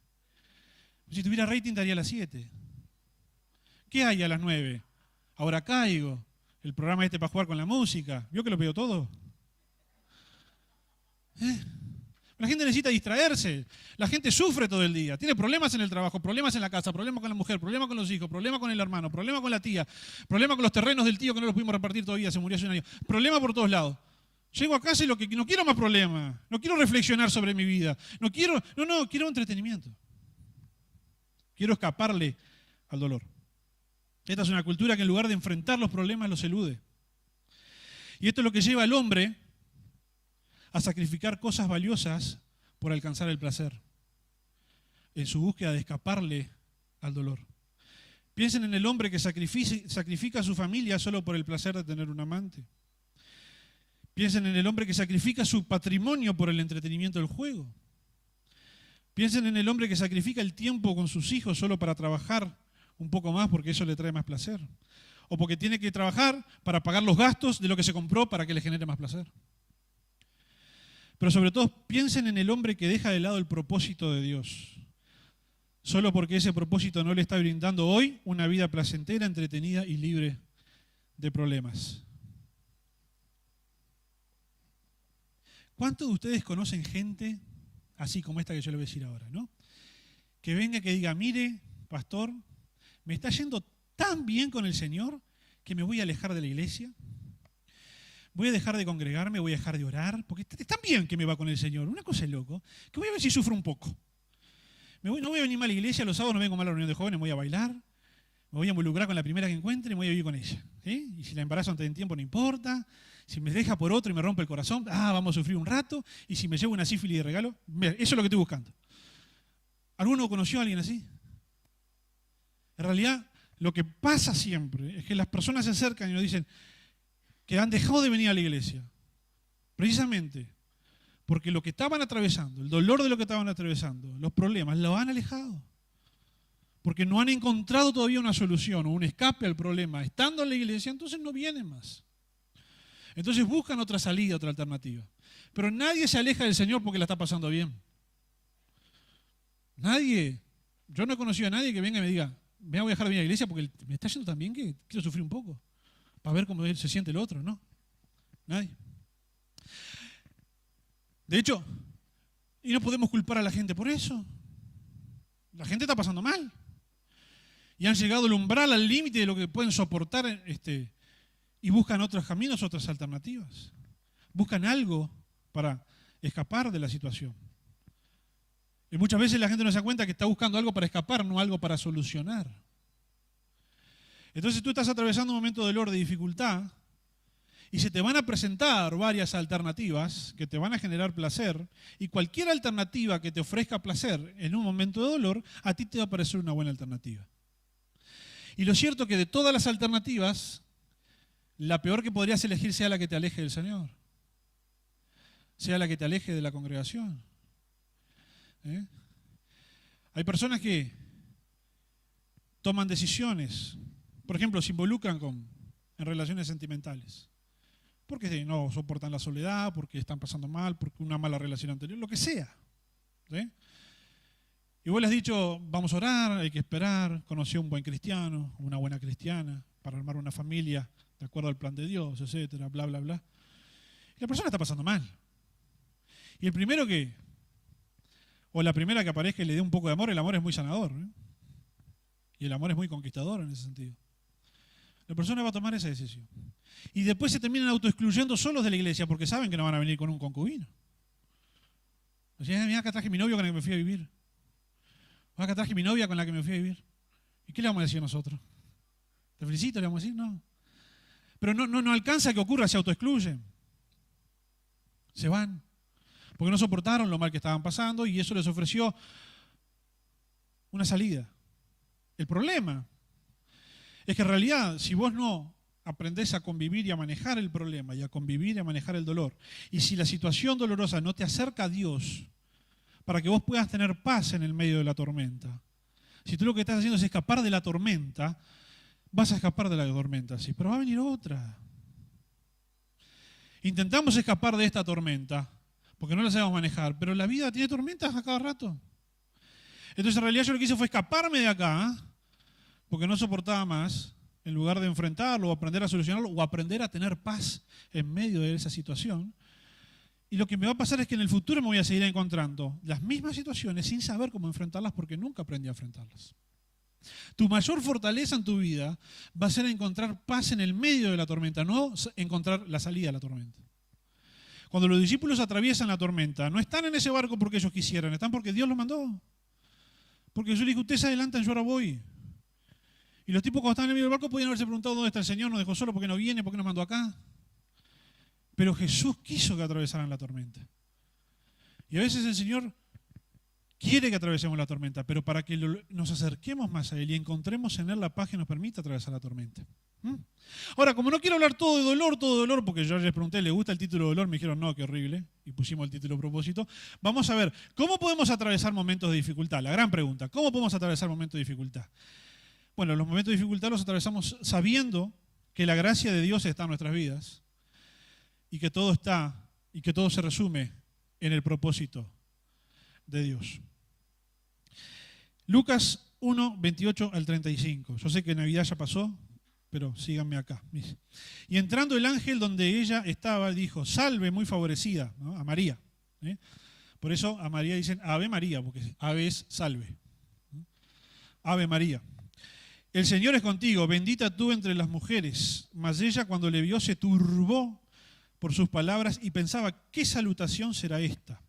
Si tuviera rating daría a las 7. ¿Qué hay a las 9? Ahora caigo. El programa este para jugar con la música. ¿Vio que lo veo todo? La gente necesita distraerse. La gente sufre todo el día. Tiene problemas en el trabajo, problemas en la casa, problemas con la mujer, problemas con los hijos, problemas con el hermano, problemas con la tía, problemas con los terrenos del tío que no los pudimos repartir todavía, se murió hace un año. Problemas por todos lados. Llego a casa y no quiero más problemas. No quiero reflexionar sobre mi vida. Quiero entretenimiento. Quiero escaparle al dolor. Esta es una cultura que en lugar de enfrentar los problemas los elude. Y esto es lo que lleva al hombre a sacrificar cosas valiosas por alcanzar el placer, en su búsqueda de escaparle al dolor. Piensen en el hombre que sacrifica a su familia solo por el placer de tener un amante. Piensen en el hombre que sacrifica su patrimonio por el entretenimiento del juego. Piensen en el hombre que sacrifica el tiempo con sus hijos solo para trabajar un poco más porque eso le trae más placer. O porque tiene que trabajar para pagar los gastos de lo que se compró para que le genere más placer. Pero sobre todo piensen en el hombre que deja de lado el propósito de Dios, solo porque ese propósito no le está brindando hoy una vida placentera, entretenida y libre de problemas. ¿Cuántos de ustedes conocen gente así como esta que yo le voy a decir ahora, ¿no? Que venga y que diga, mire, pastor, me está yendo tan bien con el Señor que me voy a alejar de la iglesia. Voy a dejar de congregarme, voy a dejar de orar, porque es tan bien que me va con el Señor. Una cosa es loco, que voy a ver si sufro un poco. No voy a venir mal a la iglesia, los sábados no vengo mal a la reunión de jóvenes, me voy a bailar, me voy a involucrar con la primera que encuentre y me voy a vivir con ella. ¿Sí? Y si la embarazo antes de tiempo no importa, si me deja por otro y me rompe el corazón, vamos a sufrir un rato, y si me llevo una sífilis de regalo, eso es lo que estoy buscando. ¿Alguno conoció a alguien así? En realidad, lo que pasa siempre es que las personas se acercan y nos dicen que han dejado de venir a la iglesia, precisamente porque lo que estaban atravesando, el dolor de lo que estaban atravesando, los problemas, lo han alejado. Porque no han encontrado todavía una solución o un escape al problema. Estando en la iglesia, entonces no vienen más. Entonces buscan otra salida, otra alternativa. Pero nadie se aleja del Señor porque la está pasando bien. Nadie. Yo no he conocido a nadie que venga y me diga, voy a dejar de venir a la iglesia porque me está yendo tan bien que quiero sufrir un poco, para ver cómo se siente el otro, ¿no? Nadie. De hecho, y no podemos culpar a la gente por eso. La gente está pasando mal. Y han llegado al umbral, al límite de lo que pueden soportar, y buscan otros caminos, otras alternativas. Buscan algo para escapar de la situación. Y muchas veces la gente no se da cuenta que está buscando algo para escapar, no algo para solucionar. Entonces tú estás atravesando un momento de dolor, de dificultad, y se te van a presentar varias alternativas que te van a generar placer, y cualquier alternativa que te ofrezca placer en un momento de dolor, a ti te va a parecer una buena alternativa. Y lo cierto es que de todas las alternativas, la peor que podrías elegir sea la que te aleje del Señor, sea la que te aleje de la congregación. Hay personas que toman decisiones, por ejemplo, se involucran en relaciones sentimentales, porque no soportan la soledad, porque están pasando mal, porque una mala relación anterior, lo que sea. ¿Sí? Y vos le has dicho, vamos a orar, hay que esperar, conoció un buen cristiano, una buena cristiana, para armar una familia de acuerdo al plan de Dios, etcétera, bla, bla, bla. Y la persona está pasando mal. Y el primero que, o la primera que aparezca y le dé un poco de amor, el amor es muy sanador, ¿eh? Y el amor es muy conquistador en ese sentido. La persona va a tomar esa decisión. Y después se terminan autoexcluyendo solos de la iglesia porque saben que no van a venir con un concubino. O sea, mira, acá traje mi novio con el que me fui a vivir. O acá traje mi novia con la que me fui a vivir. ¿Y qué le vamos a decir nosotros? ¿Te felicito? ¿Le vamos a decir? No. Pero no alcanza que ocurra, se autoexcluyen. Se van. Porque no soportaron lo mal que estaban pasando y eso les ofreció una salida. El problema es que en realidad, si vos no aprendés a convivir y a manejar el problema y a convivir y a manejar el dolor, y si la situación dolorosa no te acerca a Dios para que vos puedas tener paz en el medio de la tormenta, si tú lo que estás haciendo es escapar de la tormenta, vas a escapar de la tormenta, sí, pero va a venir otra. Intentamos escapar de esta tormenta porque no la sabemos manejar, pero la vida tiene tormentas a cada rato. Entonces en realidad yo lo que hice fue escaparme de acá, porque no soportaba más, en lugar de enfrentarlo o aprender a solucionarlo o aprender a tener paz en medio de esa situación. Y lo que me va a pasar es que en el futuro me voy a seguir encontrando las mismas situaciones sin saber cómo enfrentarlas porque nunca aprendí a enfrentarlas. Tu mayor fortaleza en tu vida va a ser encontrar paz en el medio de la tormenta, no encontrar la salida de la tormenta. Cuando los discípulos atraviesan la tormenta, no están en ese barco porque ellos quisieran, están porque Dios los mandó. Porque yo le dije, ustedes se adelantan, yo ahora voy. Y los tipos cuando estaban en el medio del barco podían haberse preguntado dónde está el Señor, nos dejó solo, ¿por qué no viene? ¿Por qué nos mandó acá? Pero Jesús quiso que atravesaran la tormenta. Y a veces el Señor quiere que atravesemos la tormenta, pero para que nos acerquemos más a Él y encontremos en Él la paz que nos permite atravesar la tormenta. Ahora, como no quiero hablar todo de dolor, porque yo les pregunté, ¿les gusta el título de dolor? Me dijeron, no, qué horrible, y pusimos el título a propósito. Vamos a ver, ¿cómo podemos atravesar momentos de dificultad? La gran pregunta, ¿cómo podemos atravesar momentos de dificultad? Bueno, los momentos de dificultad los atravesamos sabiendo que la gracia de Dios está en nuestras vidas y que todo se resume en el propósito de Dios. Lucas 1, 28 al 35. Yo sé que Navidad ya pasó, pero síganme acá. Y entrando el ángel donde ella estaba, dijo, salve muy favorecida, ¿no? A María. Por eso a María dicen Ave María, porque ave es salve. Ave María. El Señor es contigo, bendita tú entre las mujeres. Mas ella cuando le vio se turbó por sus palabras y pensaba, ¿qué salutación será esta?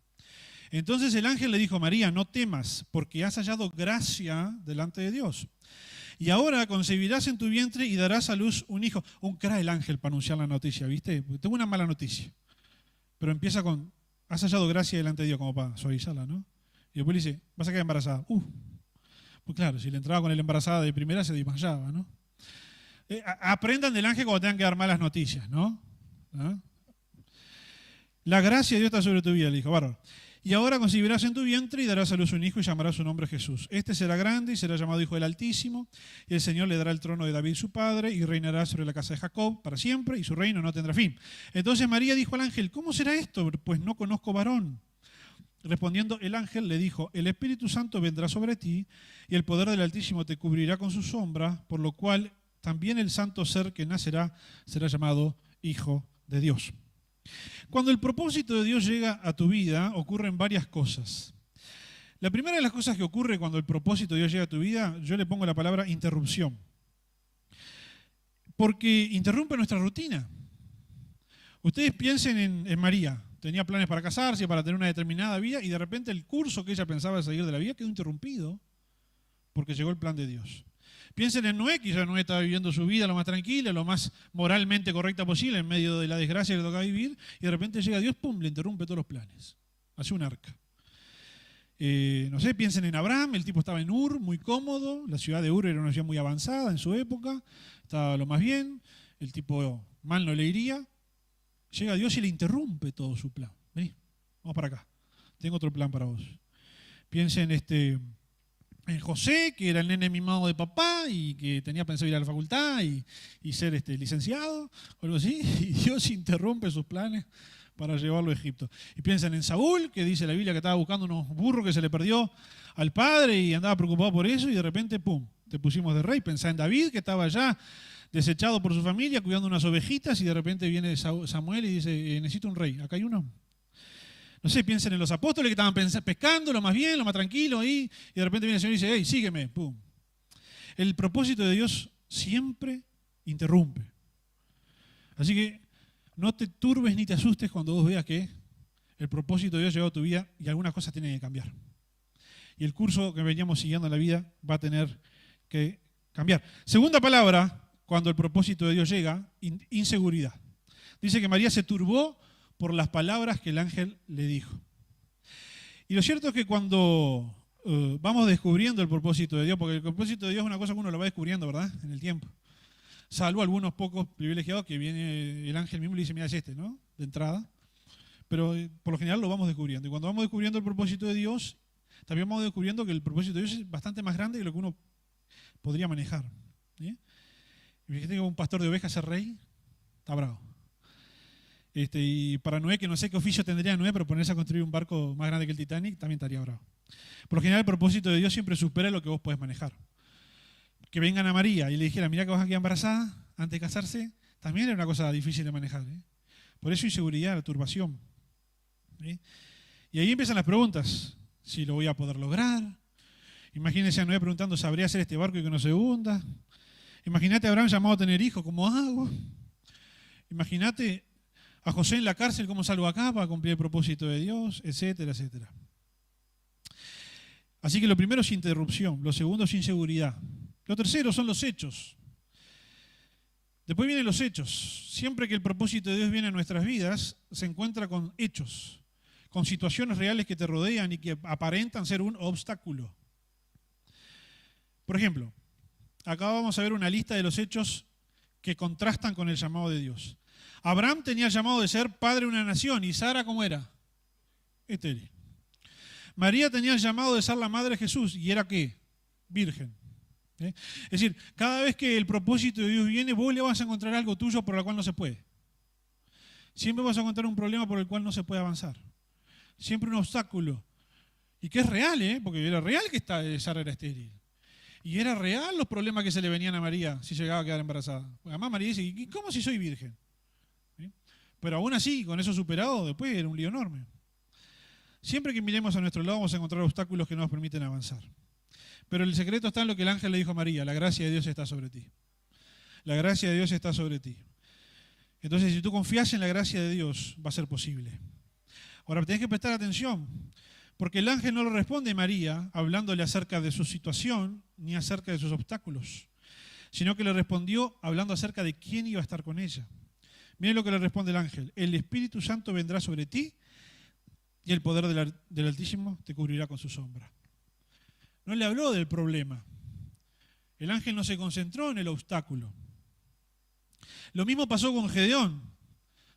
Entonces el ángel le dijo, María, no temas, porque has hallado gracia delante de Dios. Y ahora concebirás en tu vientre y darás a luz un hijo. Un crack el ángel para anunciar la noticia, ¿viste? Tengo una mala noticia. Pero empieza con, has hallado gracia delante de Dios, como para suavizarla, ¿no? Y después le dice, vas a quedar embarazada. Pues claro, si le entraba con el embarazada de primera se desmayaba, ¿no? Aprendan del ángel cuando tengan que dar malas noticias, ¿no? ¿Ah? La gracia de Dios está sobre tu vida, le dijo, bárbaro. Y ahora concebirás en tu vientre y darás a luz un hijo y llamarás su nombre Jesús. Este será grande y será llamado Hijo del Altísimo, y el Señor le dará el trono de David su padre y reinará sobre la casa de Jacob para siempre y su reino no tendrá fin. Entonces María dijo al ángel, ¿cómo será esto? Pues no conozco varón. Respondiendo el ángel le dijo, el Espíritu Santo vendrá sobre ti y el poder del Altísimo te cubrirá con su sombra, por lo cual también el santo ser que nacerá será llamado Hijo de Dios. Cuando el propósito de Dios llega a tu vida, ocurren varias cosas. La primera de las cosas que ocurre cuando el propósito de Dios llega a tu vida, yo le pongo la palabra interrupción. Porque interrumpe nuestra rutina. Ustedes piensen en María. Tenía planes para casarse, para tener una determinada vida, y de repente el curso que ella pensaba seguir de la vida quedó interrumpido porque llegó el plan de Dios. Piensen en Noé, que ya Noé estaba viviendo su vida lo más tranquila, lo más moralmente correcta posible, en medio de la desgracia que le tocaba vivir, y de repente llega Dios, pum, le interrumpe todos los planes. Hace un arca. No sé, piensen en Abraham, el tipo estaba en Ur, muy cómodo, la ciudad de Ur era una ciudad muy avanzada en su época, estaba lo más bien, el tipo mal no le iría, llega Dios y le interrumpe todo su plan. Vení, vamos para acá, tengo otro plan para vos. Piensen en José, que era el nene mimado de papá y que tenía pensado ir a la facultad y ser licenciado o algo así, y Dios interrumpe sus planes para llevarlo a Egipto. Y piensan en Saúl, que dice la Biblia que estaba buscando unos burros que se le perdió al padre y andaba preocupado por eso y de repente, ¡pum!, te pusimos de rey. Pensá en David, que estaba ya desechado por su familia, cuidando unas ovejitas y de repente viene Samuel y dice, necesito un rey, acá hay uno. No sé, piensen en los apóstoles que estaban pescando, lo más bien, lo más tranquilo ahí, y de repente viene el Señor y dice, hey, sígueme, ¡pum! El propósito de Dios siempre interrumpe. Así que no te turbes ni te asustes cuando vos veas que el propósito de Dios ha llegado a tu vida y algunas cosas tienen que cambiar. Y el curso que veníamos siguiendo en la vida va a tener que cambiar. Segunda palabra, cuando el propósito de Dios llega, inseguridad. Dice que María se turbó por las palabras que el ángel le dijo. Y lo cierto es que cuando vamos descubriendo el propósito de Dios, porque el propósito de Dios es una cosa que uno lo va descubriendo, ¿verdad?, en el tiempo. Salvo algunos pocos privilegiados que viene el ángel mismo y le dice, mira, es este, ¿no?, de entrada. Pero por lo general lo vamos descubriendo. Y cuando vamos descubriendo el propósito de Dios, también vamos descubriendo que el propósito de Dios es bastante más grande que lo que uno podría manejar. ¿Sí? Y fíjate que un pastor de ovejas es rey, está bravo. Y para Noé, que no sé qué oficio tendría Noé, pero ponerse a construir un barco más grande que el Titanic, también estaría bravo. Por lo general el propósito de Dios siempre supera lo que vos podés manejar. Que vengan a María y le dijeran, mira que vas a quedar embarazada antes de casarse, también era una cosa difícil de manejar. Por eso inseguridad, turbación. ¿Sí? Y ahí empiezan las preguntas. Si lo voy a poder lograr. Imagínense a Noé preguntando, ¿sabría hacer este barco y que no se hunda? Imagínate a Abraham llamado a tener hijos, ¿cómo hago? Imagínate a José en la cárcel, ¿cómo salgo acá para cumplir el propósito de Dios? Etcétera, etcétera. Así que lo primero es interrupción, lo segundo es inseguridad. Lo tercero son los hechos. Después vienen los hechos. Siempre que el propósito de Dios viene a nuestras vidas, se encuentra con hechos, con situaciones reales que te rodean y que aparentan ser un obstáculo. Por ejemplo, acá vamos a ver una lista de los hechos que contrastan con el llamado de Dios. Abraham tenía el llamado de ser padre de una nación, y Sara, ¿cómo era? Estéril. María tenía el llamado de ser la madre de Jesús, y era ¿qué? Virgen. Es decir, cada vez que el propósito de Dios viene, vos le vas a encontrar algo tuyo por el cual no se puede. Siempre vas a encontrar un problema por el cual no se puede avanzar. Siempre un obstáculo. Y que es real, porque era real que Sara era estéril. Y era real los problemas que se le venían a María si llegaba a quedar embarazada. Además María dice, ¿y cómo si soy virgen? ¿Sí? Pero aún así, con eso superado, después era un lío enorme. Siempre que miremos a nuestro lado vamos a encontrar obstáculos que no nos permiten avanzar. Pero el secreto está en lo que el ángel le dijo a María, la gracia de Dios está sobre ti. La gracia de Dios está sobre ti. Entonces, si tú confías en la gracia de Dios, va a ser posible. Ahora, tenés que prestar atención, porque el ángel no le responde a María hablándole acerca de su situación ni acerca de sus obstáculos, sino que le respondió hablando acerca de quién iba a estar con ella. Miren lo que le responde el ángel. El Espíritu Santo vendrá sobre ti y el poder del Altísimo te cubrirá con su sombra. No le habló del problema. El ángel no se concentró en el obstáculo. Lo mismo pasó con Gedeón.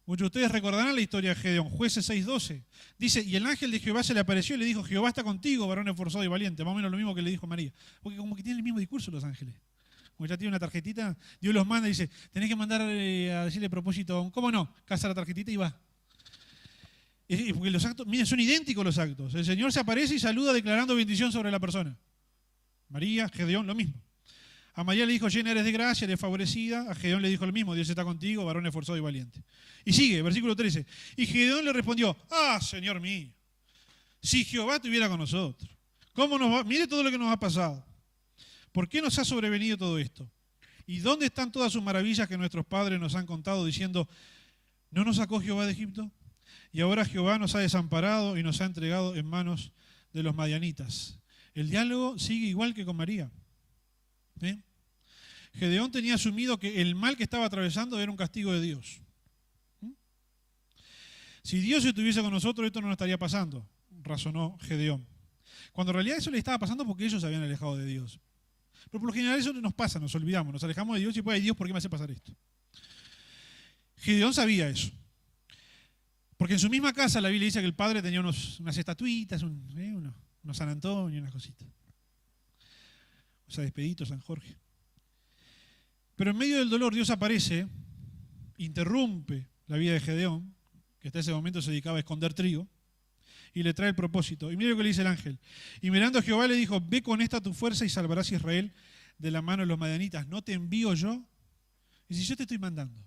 Muchos de ustedes recordarán la historia de Gedeón, Jueces 6:12. Dice, y el ángel de Jehová se le apareció y le dijo, Jehová está contigo, varón esforzado y valiente. Más o menos lo mismo que le dijo María. Porque como que tienen el mismo discurso los ángeles. Como ya tiene una tarjetita, Dios los manda y dice, tenés que mandar a decirle propósito, ¿cómo no? Casa la tarjetita y va. Porque los actos, miren, son idénticos los actos. El Señor se aparece y saluda declarando bendición sobre la persona. María, Gedeón, lo mismo. A María le dijo, llena eres de gracia, eres favorecida. A Gedeón le dijo lo mismo, Dios está contigo, varón esforzado y valiente. Y sigue, versículo 13. Y Gedeón le respondió, Señor mío, si Jehová estuviera con nosotros, ¿cómo nos va? Mire todo lo que nos ha pasado. ¿Por qué nos ha sobrevenido todo esto? ¿Y dónde están todas sus maravillas que nuestros padres nos han contado diciendo, ¿no nos sacó Jehová de Egipto? Y ahora Jehová nos ha desamparado y nos ha entregado en manos de los madianitas. El diálogo sigue igual que con María. ¿Sí? Gedeón tenía asumido que el mal que estaba atravesando era un castigo de Dios. ¿Sí? Si Dios estuviese con nosotros, esto no nos estaría pasando, razonó Gedeón. Cuando en realidad eso le estaba pasando porque ellos se habían alejado de Dios. Pero por lo general eso nos pasa, nos olvidamos, nos alejamos de Dios y pues, ay Dios, ¿por qué me hace pasar esto? Gedeón sabía eso. Porque en su misma casa la Biblia dice que el padre tenía unas estatuitas, unos San Antonio, unas cositas. O sea, despedito San Jorge. Pero en medio del dolor Dios aparece, interrumpe la vida de Gedeón que hasta ese momento se dedicaba a esconder trigo, y le trae el propósito. Y mire lo que le dice el ángel. Y mirando a Jehová le dijo, ve con esta tu fuerza y salvarás a Israel de la mano de los madianitas. ¿No te envío yo? Y si yo te estoy mandando.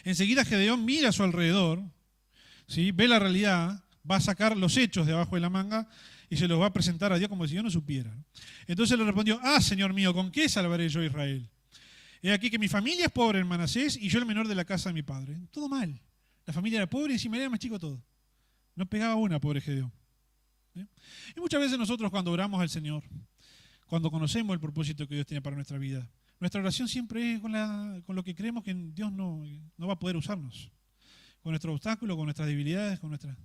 Enseguida Gedeón mira a su alrededor, ¿sí? Ve la realidad, va a sacar los hechos de abajo de la manga y se los va a presentar a Dios como si yo no supiera. Entonces le respondió, Señor mío, ¿con qué salvaré yo a Israel? He aquí que mi familia es pobre en Manasés y yo el menor de la casa de mi padre. Todo mal. La familia era pobre y encima era más chico todo. No pegaba una, pobre Gedeón. ¿Sí? Y muchas veces nosotros cuando oramos al Señor, cuando conocemos el propósito que Dios tiene para nuestra vida, nuestra oración siempre es con lo que creemos que Dios no va a poder usarnos. Con nuestros obstáculos, con nuestras debilidades, con nuestras...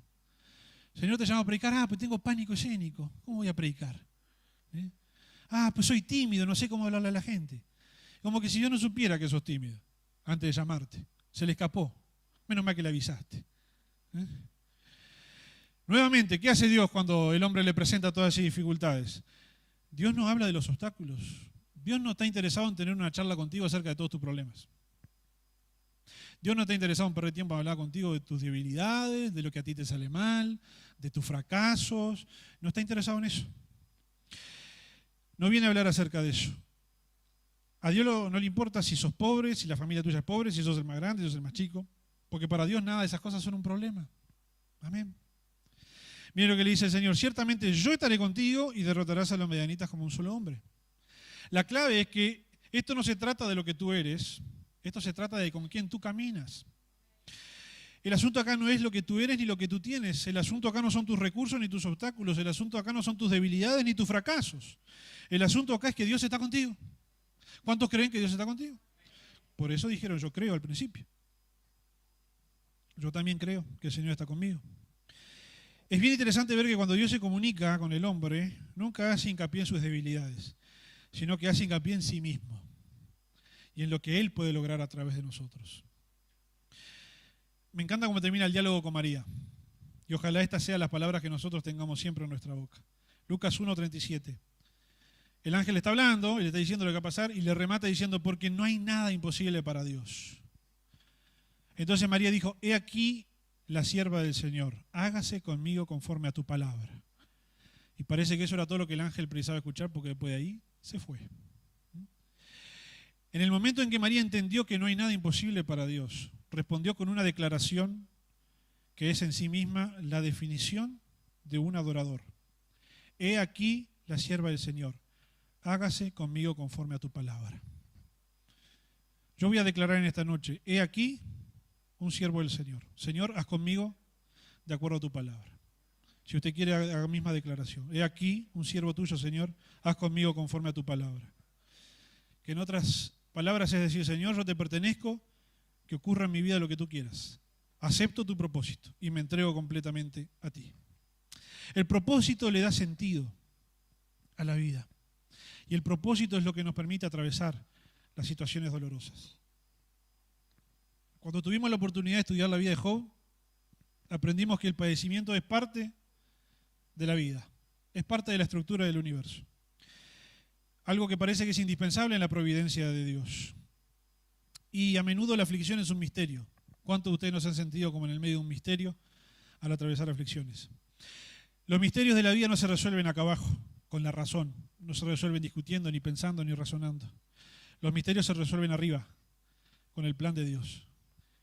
Señor te llama a predicar, pues tengo pánico escénico. ¿Cómo voy a predicar? ¿Eh? Pues soy tímido, no sé cómo hablarle a la gente. Como que si yo no supiera que sos tímido, antes de llamarte. Se le escapó. Menos mal que le avisaste. ¿Eh? Nuevamente, ¿qué hace Dios cuando el hombre le presenta todas esas dificultades? Dios no habla de los obstáculos. Dios no está interesado en tener una charla contigo acerca de todos tus problemas. Dios no está interesado en perder tiempo a hablar contigo de tus debilidades, de lo que a ti te sale mal, de tus fracasos. No está interesado en eso. No viene a hablar acerca de eso. A Dios no le importa si sos pobre, si la familia tuya es pobre, si sos el más grande, si sos el más chico. Porque para Dios nada de esas cosas son un problema. Amén. Mira lo que le dice el Señor. Ciertamente yo estaré contigo y derrotarás a los medianitas como un solo hombre. La clave es que esto no se trata de lo que tú eres, esto se trata de con quién tú caminas. El asunto acá no es lo que tú eres ni lo que tú tienes. El asunto acá no son tus recursos ni tus obstáculos. El asunto acá no son tus debilidades ni tus fracasos. El asunto acá es que Dios está contigo. ¿Cuántos creen que Dios está contigo? Por eso dijeron, yo creo al principio. Yo también creo que el Señor está conmigo. Es bien interesante ver que cuando Dios se comunica con el hombre, nunca hace hincapié en sus debilidades, sino que hace hincapié en sí mismo y en lo que Él puede lograr a través de nosotros. Me encanta cómo termina el diálogo con María, y ojalá estas sean las palabras que nosotros tengamos siempre en nuestra boca. Lucas 1:37. El ángel está hablando y le está diciendo lo que va a pasar y le remata diciendo, porque no hay nada imposible para Dios. Entonces María dijo, he aquí la sierva del Señor, hágase conmigo conforme a tu palabra. Y parece que eso era todo lo que el ángel precisaba escuchar, porque después de ahí se fue. En el momento en que María entendió que no hay nada imposible para Dios, respondió con una declaración que es en sí misma la definición de un adorador. He aquí la sierva del Señor, hágase conmigo conforme a tu palabra. Yo voy a declarar en esta noche, he aquí un siervo del Señor. Señor, haz conmigo de acuerdo a tu palabra. Si usted quiere, haga la misma declaración. He aquí un siervo tuyo, Señor, haz conmigo conforme a tu palabra. Que en otras palabras es decir, Señor, yo te pertenezco, que ocurra en mi vida lo que tú quieras. Acepto tu propósito y me entrego completamente a ti. El propósito le da sentido a la vida. Y el propósito es lo que nos permite atravesar las situaciones dolorosas. Cuando tuvimos la oportunidad de estudiar la vida de Job, aprendimos que el padecimiento es parte de la vida, es parte de la estructura del universo. Algo que parece que es indispensable en la providencia de Dios. Y a menudo la aflicción es un misterio. ¿Cuántos de ustedes no se han sentido como en el medio de un misterio al atravesar aflicciones? Los misterios de la vida no se resuelven acá abajo, con la razón. No se resuelven discutiendo, ni pensando, ni razonando. Los misterios se resuelven arriba, con el plan de Dios,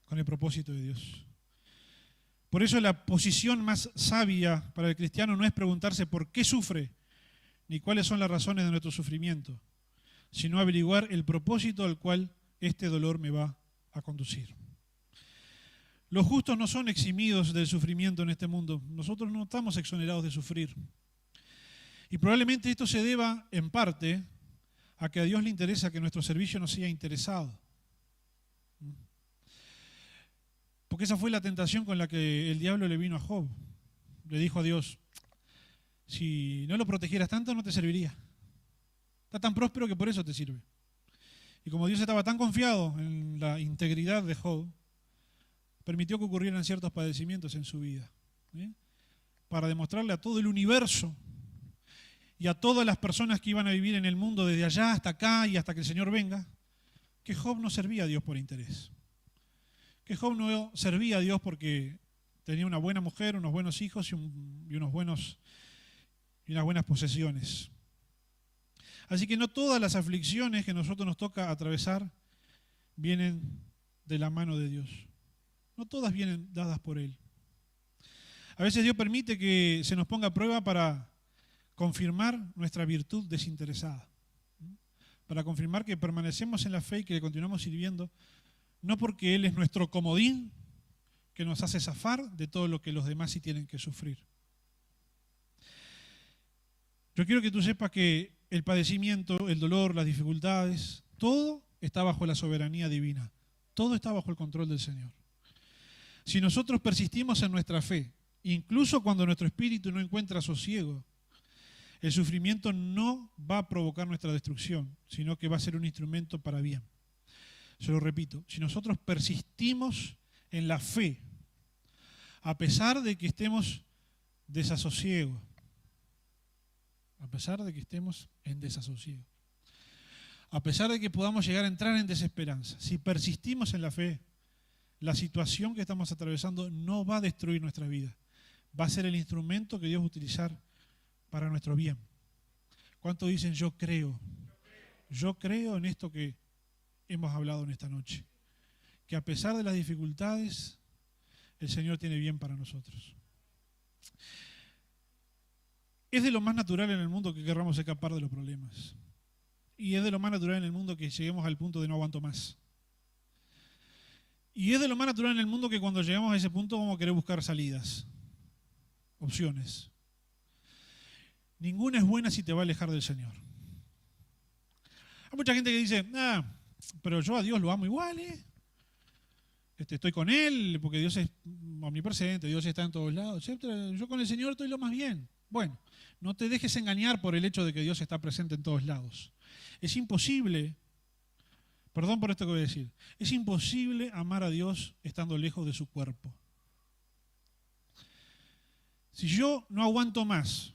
con el propósito de Dios. Por eso la posición más sabia para el cristiano no es preguntarse por qué sufre, ni cuáles son las razones de nuestro sufrimiento, sino averiguar el propósito al cual este dolor me va a conducir. Los justos no son eximidos del sufrimiento en este mundo. Nosotros no estamos exonerados de sufrir. Y probablemente esto se deba, en parte, a que a Dios le interesa que nuestro servicio no sea interesado. Porque esa fue la tentación con la que el diablo le vino a Job. Le dijo a Dios, si no lo protegieras tanto no te serviría. Está tan próspero que por eso te sirve. Y como Dios estaba tan confiado en la integridad de Job, permitió que ocurrieran ciertos padecimientos en su vida, para demostrarle a todo el universo y a todas las personas que iban a vivir en el mundo desde allá hasta acá y hasta que el Señor venga, que Job no servía a Dios por interés, que Job no servía a Dios porque tenía una buena mujer, unos buenos hijos y unas buenas posesiones. Así que no todas las aflicciones que a nosotros nos toca atravesar vienen de la mano de Dios. No todas vienen dadas por Él. A veces Dios permite que se nos ponga a prueba para confirmar nuestra virtud desinteresada. Para confirmar que permanecemos en la fe y que le continuamos sirviendo, no porque Él es nuestro comodín que nos hace zafar de todo lo que los demás sí tienen que sufrir. Yo quiero que tú sepas que el padecimiento, el dolor, las dificultades, todo está bajo la soberanía divina. Todo está bajo el control del Señor. Si nosotros persistimos en nuestra fe, incluso cuando nuestro espíritu no encuentra sosiego, el sufrimiento no va a provocar nuestra destrucción, sino que va a ser un instrumento para bien. Se lo repito, si nosotros persistimos en la fe, a pesar de que estemos desasosiego, a pesar de que estemos en desasosiego, a pesar de que podamos llegar a entrar en desesperanza, si persistimos en la fe, la situación que estamos atravesando no va a destruir nuestra vida, va a ser el instrumento que Dios va a utilizar para nuestro bien. ¿Cuántos dicen yo creo? Yo creo en esto que hemos hablado en esta noche, que a pesar de las dificultades, el Señor tiene bien para nosotros. Es de lo más natural en el mundo que querramos escapar de los problemas. Y es de lo más natural en el mundo que lleguemos al punto de no aguanto más. Y es de lo más natural en el mundo que cuando llegamos a ese punto vamos a querer buscar salidas, opciones. Ninguna es buena si te va a alejar del Señor. Hay mucha gente que dice, pero yo a Dios lo amo igual, estoy con Él porque Dios es omnipresente, Dios está en todos lados, etc. Yo con el Señor estoy lo más bien. Bueno, no te dejes engañar por el hecho de que Dios está presente en todos lados. Es imposible, perdón por esto que voy a decir, es imposible amar a Dios estando lejos de su cuerpo. Si yo no aguanto más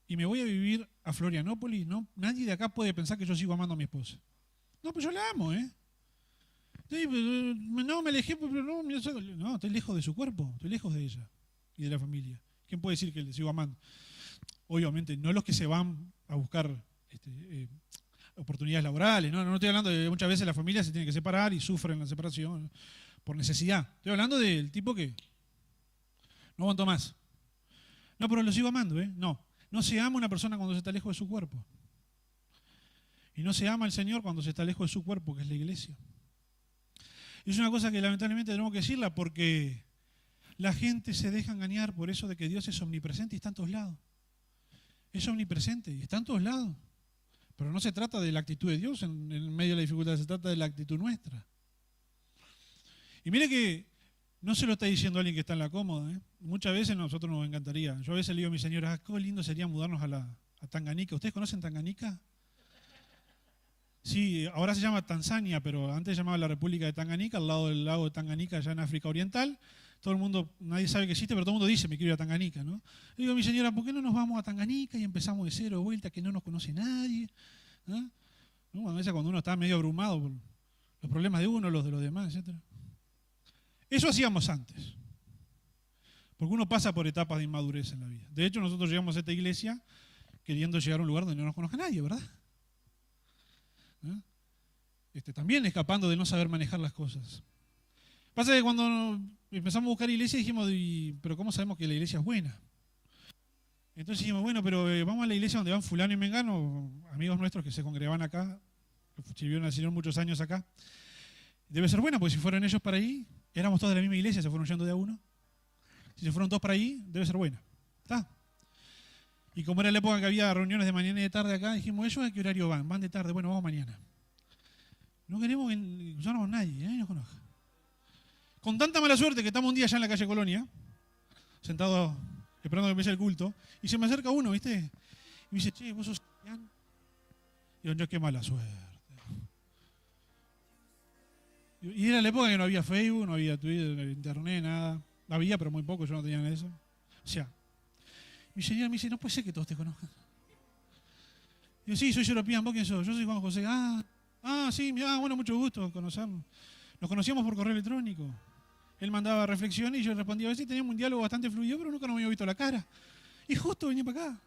y me voy a vivir a Florianópolis, nadie de acá puede pensar que yo sigo amando a mi esposa. No, pues yo la amo, Sí, no, me alejé, pero no, estoy lejos de su cuerpo, estoy lejos de ella y de la familia. ¿Quién puede decir que le sigo amando? Obviamente, no los que se van a buscar oportunidades laborales, no estoy hablando de muchas veces la familia se tiene que separar y sufren la separación por necesidad. Estoy hablando del tipo que no aguanto más. No, pero lo sigo amando, No se ama una persona cuando se está lejos de su cuerpo. Y no se ama al Señor cuando se está lejos de su cuerpo, que es la iglesia. Y es una cosa que lamentablemente tenemos que decirla porque la gente se deja engañar por eso de que Dios es omnipresente y está en todos lados. Es omnipresente y está en todos lados. Pero no se trata de la actitud de Dios en medio de la dificultad, se trata de la actitud nuestra. Y mire que no se lo está diciendo alguien que está en la cómoda. Muchas veces a nosotros nos encantaría. Yo a veces le digo a mi señora, qué lindo sería mudarnos a Tanganica. ¿Ustedes conocen Tanganica? Sí, ahora se llama Tanzania, pero antes se llamaba la República de Tanganica, al lado del lago de Tanganica, allá en África Oriental. Todo el mundo, nadie sabe que existe, pero todo el mundo dice, me quiero ir a Tanganica, ¿no? Le digo a mi señora, ¿por qué no nos vamos a Tanganica y empezamos de cero de vuelta, que no nos conoce nadie? ¿No? A veces cuando uno está medio abrumado por los problemas de uno, los de los demás, etc. Eso hacíamos antes. Porque uno pasa por etapas de inmadurez en la vida. De hecho, nosotros llegamos a esta iglesia queriendo llegar a un lugar donde no nos conozca nadie, ¿verdad? También escapando de no saber manejar las cosas. Pasa que cuando empezamos a buscar iglesia dijimos, pero ¿cómo sabemos que la iglesia es buena? Entonces dijimos, bueno, pero vamos a la iglesia donde van fulano y mengano, amigos nuestros que se congregaban acá, que sirvieron al Señor muchos años acá. Debe ser buena, porque si fueron ellos para ahí, éramos todos de la misma iglesia, se fueron yendo de a uno. Si se fueron todos para ahí, debe ser buena. ¿Está? Y como era la época que había reuniones de mañana y de tarde acá, dijimos, ¿ellos a qué horario van? Van de tarde, bueno, vamos mañana. No queremos usarnos con nadie, nadie nos conozca. Con tanta mala suerte que estamos un día allá en la calle Colonia, sentados esperando que empiece el culto, y se me acerca uno, ¿viste? Y me dice, che, ¿vos sos cristiano? Y yo, qué mala suerte. Y era la época que no había Facebook, no había Twitter, no había internet, nada. Había, pero muy poco, yo no tenía nada de eso. O sea, mi señora me dice, no puede ser que todos te conozcan. Y yo, sí, soy European, ¿vos quién sos? Yo soy Juan José. Sí, bueno, mucho gusto conocernos. Nos conocíamos por correo electrónico. Él mandaba reflexiones y yo respondía. A veces teníamos un diálogo bastante fluido, pero nunca nos había visto la cara. Y justo venía para acá.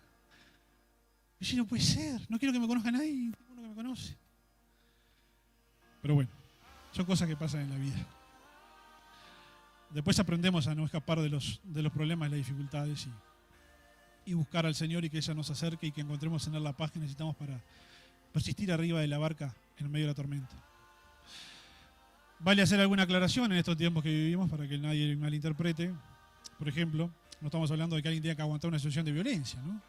Y yo, no puede ser, no quiero que me conozca nadie, ninguno que me conoce. Pero bueno, son cosas que pasan en la vida. Después aprendemos a no escapar de los problemas y las dificultades y buscar al Señor y que ella nos acerque y que encontremos en Él la paz que necesitamos para persistir arriba de la barca en medio de la tormenta. Vale hacer alguna aclaración en estos tiempos que vivimos para que nadie malinterprete. Por ejemplo, no estamos hablando de que alguien tenga que aguantar una situación de violencia, ¿no?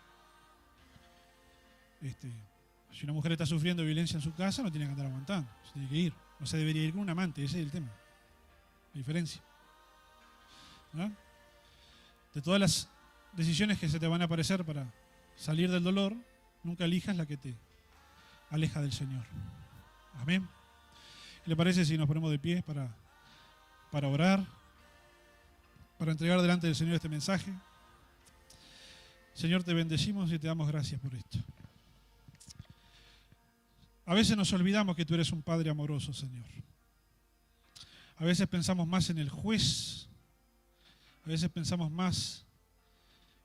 Si una mujer está sufriendo violencia en su casa, no tiene que andar aguantando, se tiene que ir. No se debería ir con un amante, ese es el tema. La diferencia. ¿No? De todas las decisiones que se te van a aparecer para salir del dolor, nunca elijas la que te aleja del Señor. Amén. ¿Qué le parece si nos ponemos de pie para orar, para entregar delante del Señor este mensaje? Señor, te bendecimos y te damos gracias por esto. A veces nos olvidamos que tú eres un Padre amoroso, Señor. A veces pensamos más en el juez, a veces pensamos más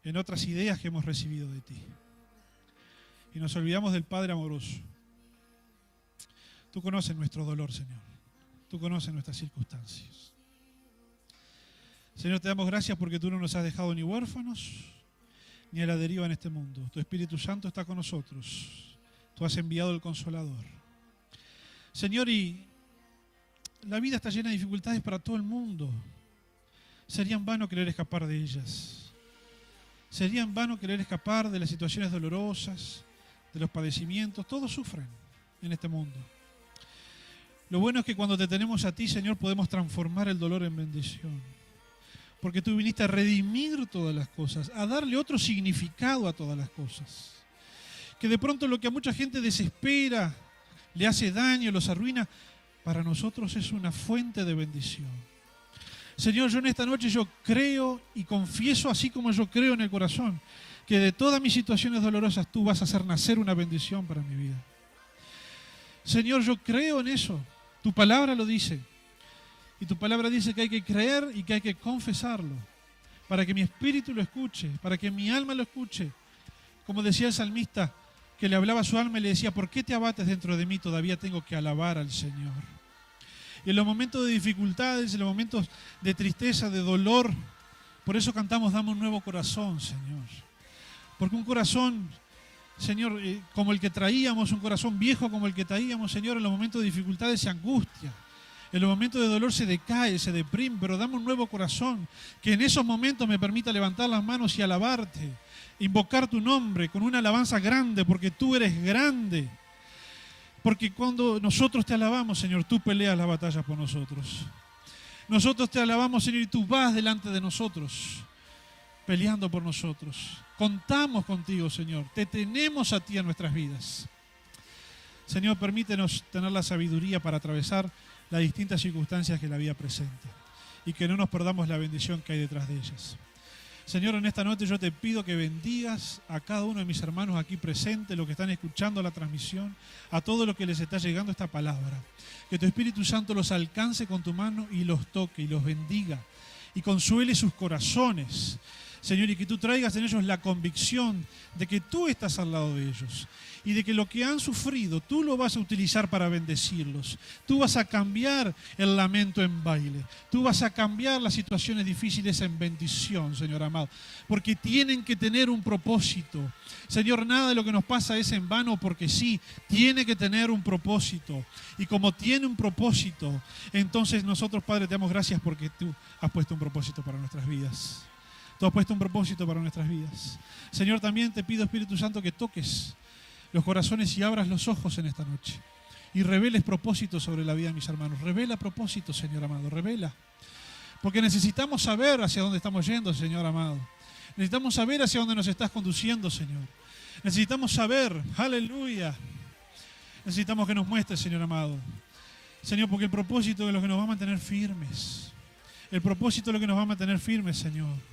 en otras ideas que hemos recibido de ti. Y nos olvidamos del Padre amoroso. Tú conoces nuestro dolor, Señor. Tú conoces nuestras circunstancias. Señor, te damos gracias porque tú no nos has dejado ni huérfanos, ni a la deriva en este mundo. Tu Espíritu Santo está con nosotros. Tú has enviado el Consolador. Señor, y la vida está llena de dificultades para todo el mundo. Sería en vano querer escapar de ellas. Sería en vano querer escapar de las situaciones dolorosas, de los padecimientos. Todos sufren en este mundo. Lo bueno es que cuando te tenemos a ti, Señor, podemos transformar el dolor en bendición. Porque tú viniste a redimir todas las cosas, a darle otro significado a todas las cosas. Que de pronto lo que a mucha gente desespera, le hace daño, los arruina, para nosotros es una fuente de bendición. Señor, yo en esta noche yo creo y confieso, así como yo creo en el corazón, que de todas mis situaciones dolorosas tú vas a hacer nacer una bendición para mi vida. Señor, yo creo en eso. Tu palabra lo dice. Y tu palabra dice que hay que creer y que hay que confesarlo, para que mi espíritu lo escuche, para que mi alma lo escuche. Como decía el salmista, que le hablaba a su alma y le decía, ¿por qué te abates dentro de mí? Todavía tengo que alabar al Señor. Y en los momentos de dificultades, en los momentos de tristeza, de dolor, por eso cantamos, dame un nuevo corazón, Señor. Porque un corazón, Señor, como el que traíamos, un corazón viejo como el que traíamos, Señor, en los momentos de dificultades se angustia. En los momentos de dolor se decae, se deprime, pero dame un nuevo corazón, que en esos momentos me permita levantar las manos y alabarte, invocar tu nombre con una alabanza grande, porque tú eres grande. Porque cuando nosotros te alabamos, Señor, tú peleas las batallas por nosotros. Nosotros te alabamos, Señor, y tú vas delante de nosotros, peleando por nosotros. Contamos contigo, Señor. Te tenemos a ti en nuestras vidas. Señor, permítenos tener la sabiduría para atravesar las distintas circunstancias que la vida presenta y que no nos perdamos la bendición que hay detrás de ellas. Señor, en esta noche yo te pido que bendigas a cada uno de mis hermanos aquí presentes, los que están escuchando la transmisión, a todos los que les está llegando esta palabra. Que tu Espíritu Santo los alcance con tu mano y los toque y los bendiga y consuele sus corazones. Señor, y que tú traigas en ellos la convicción de que tú estás al lado de ellos y de que lo que han sufrido tú lo vas a utilizar para bendecirlos. Tú vas a cambiar el lamento en baile. Tú vas a cambiar las situaciones difíciles en bendición, Señor amado, porque tienen que tener un propósito. Señor, nada de lo que nos pasa es en vano porque sí, tiene que tener un propósito. Y como tiene un propósito, entonces nosotros, Padre, te damos gracias porque tú has puesto un propósito para nuestras vidas. Tú has puesto un propósito para nuestras vidas. Señor, también te pido, Espíritu Santo, que toques los corazones y abras los ojos en esta noche. Y reveles propósitos sobre la vida de mis hermanos. Revela propósitos, Señor amado, revela. Porque necesitamos saber hacia dónde estamos yendo, Señor amado. Necesitamos saber hacia dónde nos estás conduciendo, Señor. Necesitamos saber, aleluya. Necesitamos que nos muestres, Señor amado. Señor, porque el propósito es lo que nos va a mantener firmes. El propósito es lo que nos va a mantener firmes, Señor.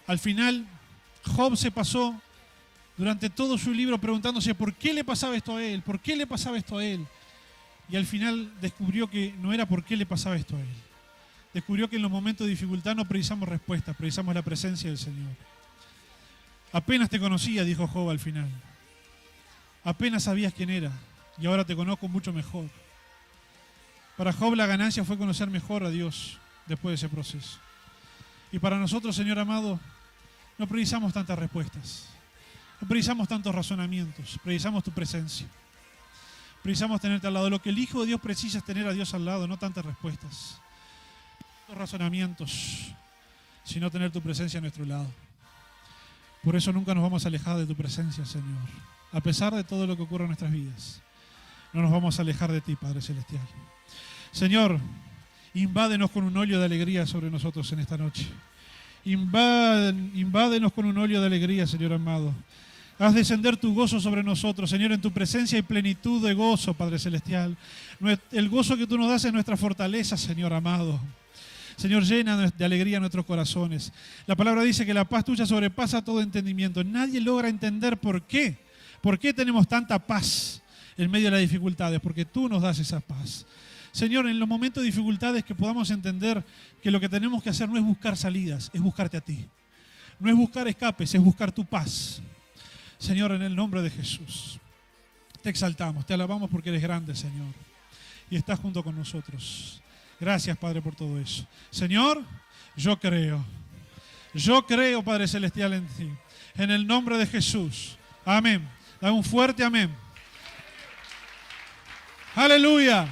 Al final, Job se pasó durante todo su libro preguntándose por qué le pasaba esto a él, por qué le pasaba esto a él. Y al final descubrió que no era por qué le pasaba esto a él. Descubrió que en los momentos de dificultad no precisamos respuestas, precisamos la presencia del Señor. Apenas te conocía, dijo Job al final. Apenas sabías quién era y ahora te conozco mucho mejor. Para Job la ganancia fue conocer mejor a Dios después de ese proceso. Y para nosotros, Señor amado, no precisamos tantas respuestas. No precisamos tantos razonamientos. Precisamos tu presencia. Precisamos tenerte al lado. Lo que el Hijo de Dios precisa es tener a Dios al lado, no tantas respuestas. No tantos razonamientos, sino tener tu presencia a nuestro lado. Por eso nunca nos vamos a alejar de tu presencia, Señor. A pesar de todo lo que ocurre en nuestras vidas, no nos vamos a alejar de ti, Padre Celestial. Señor, invádenos con un óleo de alegría sobre nosotros en esta noche. Invádenos con un óleo de alegría, Señor amado. Haz descender tu gozo sobre nosotros, Señor, en tu presencia y plenitud de gozo, Padre Celestial. El gozo que tú nos das es nuestra fortaleza, Señor amado. Señor, llena de alegría nuestros corazones. La palabra dice que la paz tuya sobrepasa todo entendimiento. Nadie logra entender por qué. ¿Por qué tenemos tanta paz en medio de las dificultades? Porque tú nos das esa paz. Señor, en los momentos de dificultades que podamos entender que lo que tenemos que hacer no es buscar salidas, es buscarte a ti. No es buscar escapes, es buscar tu paz. Señor, en el nombre de Jesús, te exaltamos, te alabamos porque eres grande, Señor, y estás junto con nosotros. Gracias, Padre, por todo eso. Señor, yo creo, Padre Celestial, en ti. En el nombre de Jesús. Amén. Da un fuerte amén. Aleluya.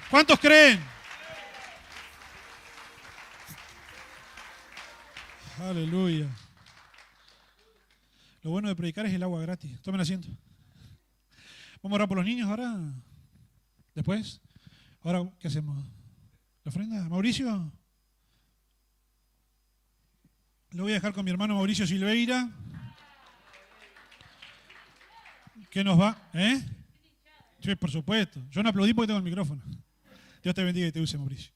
¿Cuántos creen? Aleluya. Lo bueno de predicar es el agua gratis. Tomen asiento. Vamos a orar por los niños ahora. Después. Ahora, ¿qué hacemos? ¿La ofrenda? ¿Mauricio? Lo voy a dejar con mi hermano Mauricio Silveira. ¿Qué nos va? ¿Eh? Sí, por supuesto. Yo no aplaudí porque tengo el micrófono. Dios te bendiga y te use, Mauricio.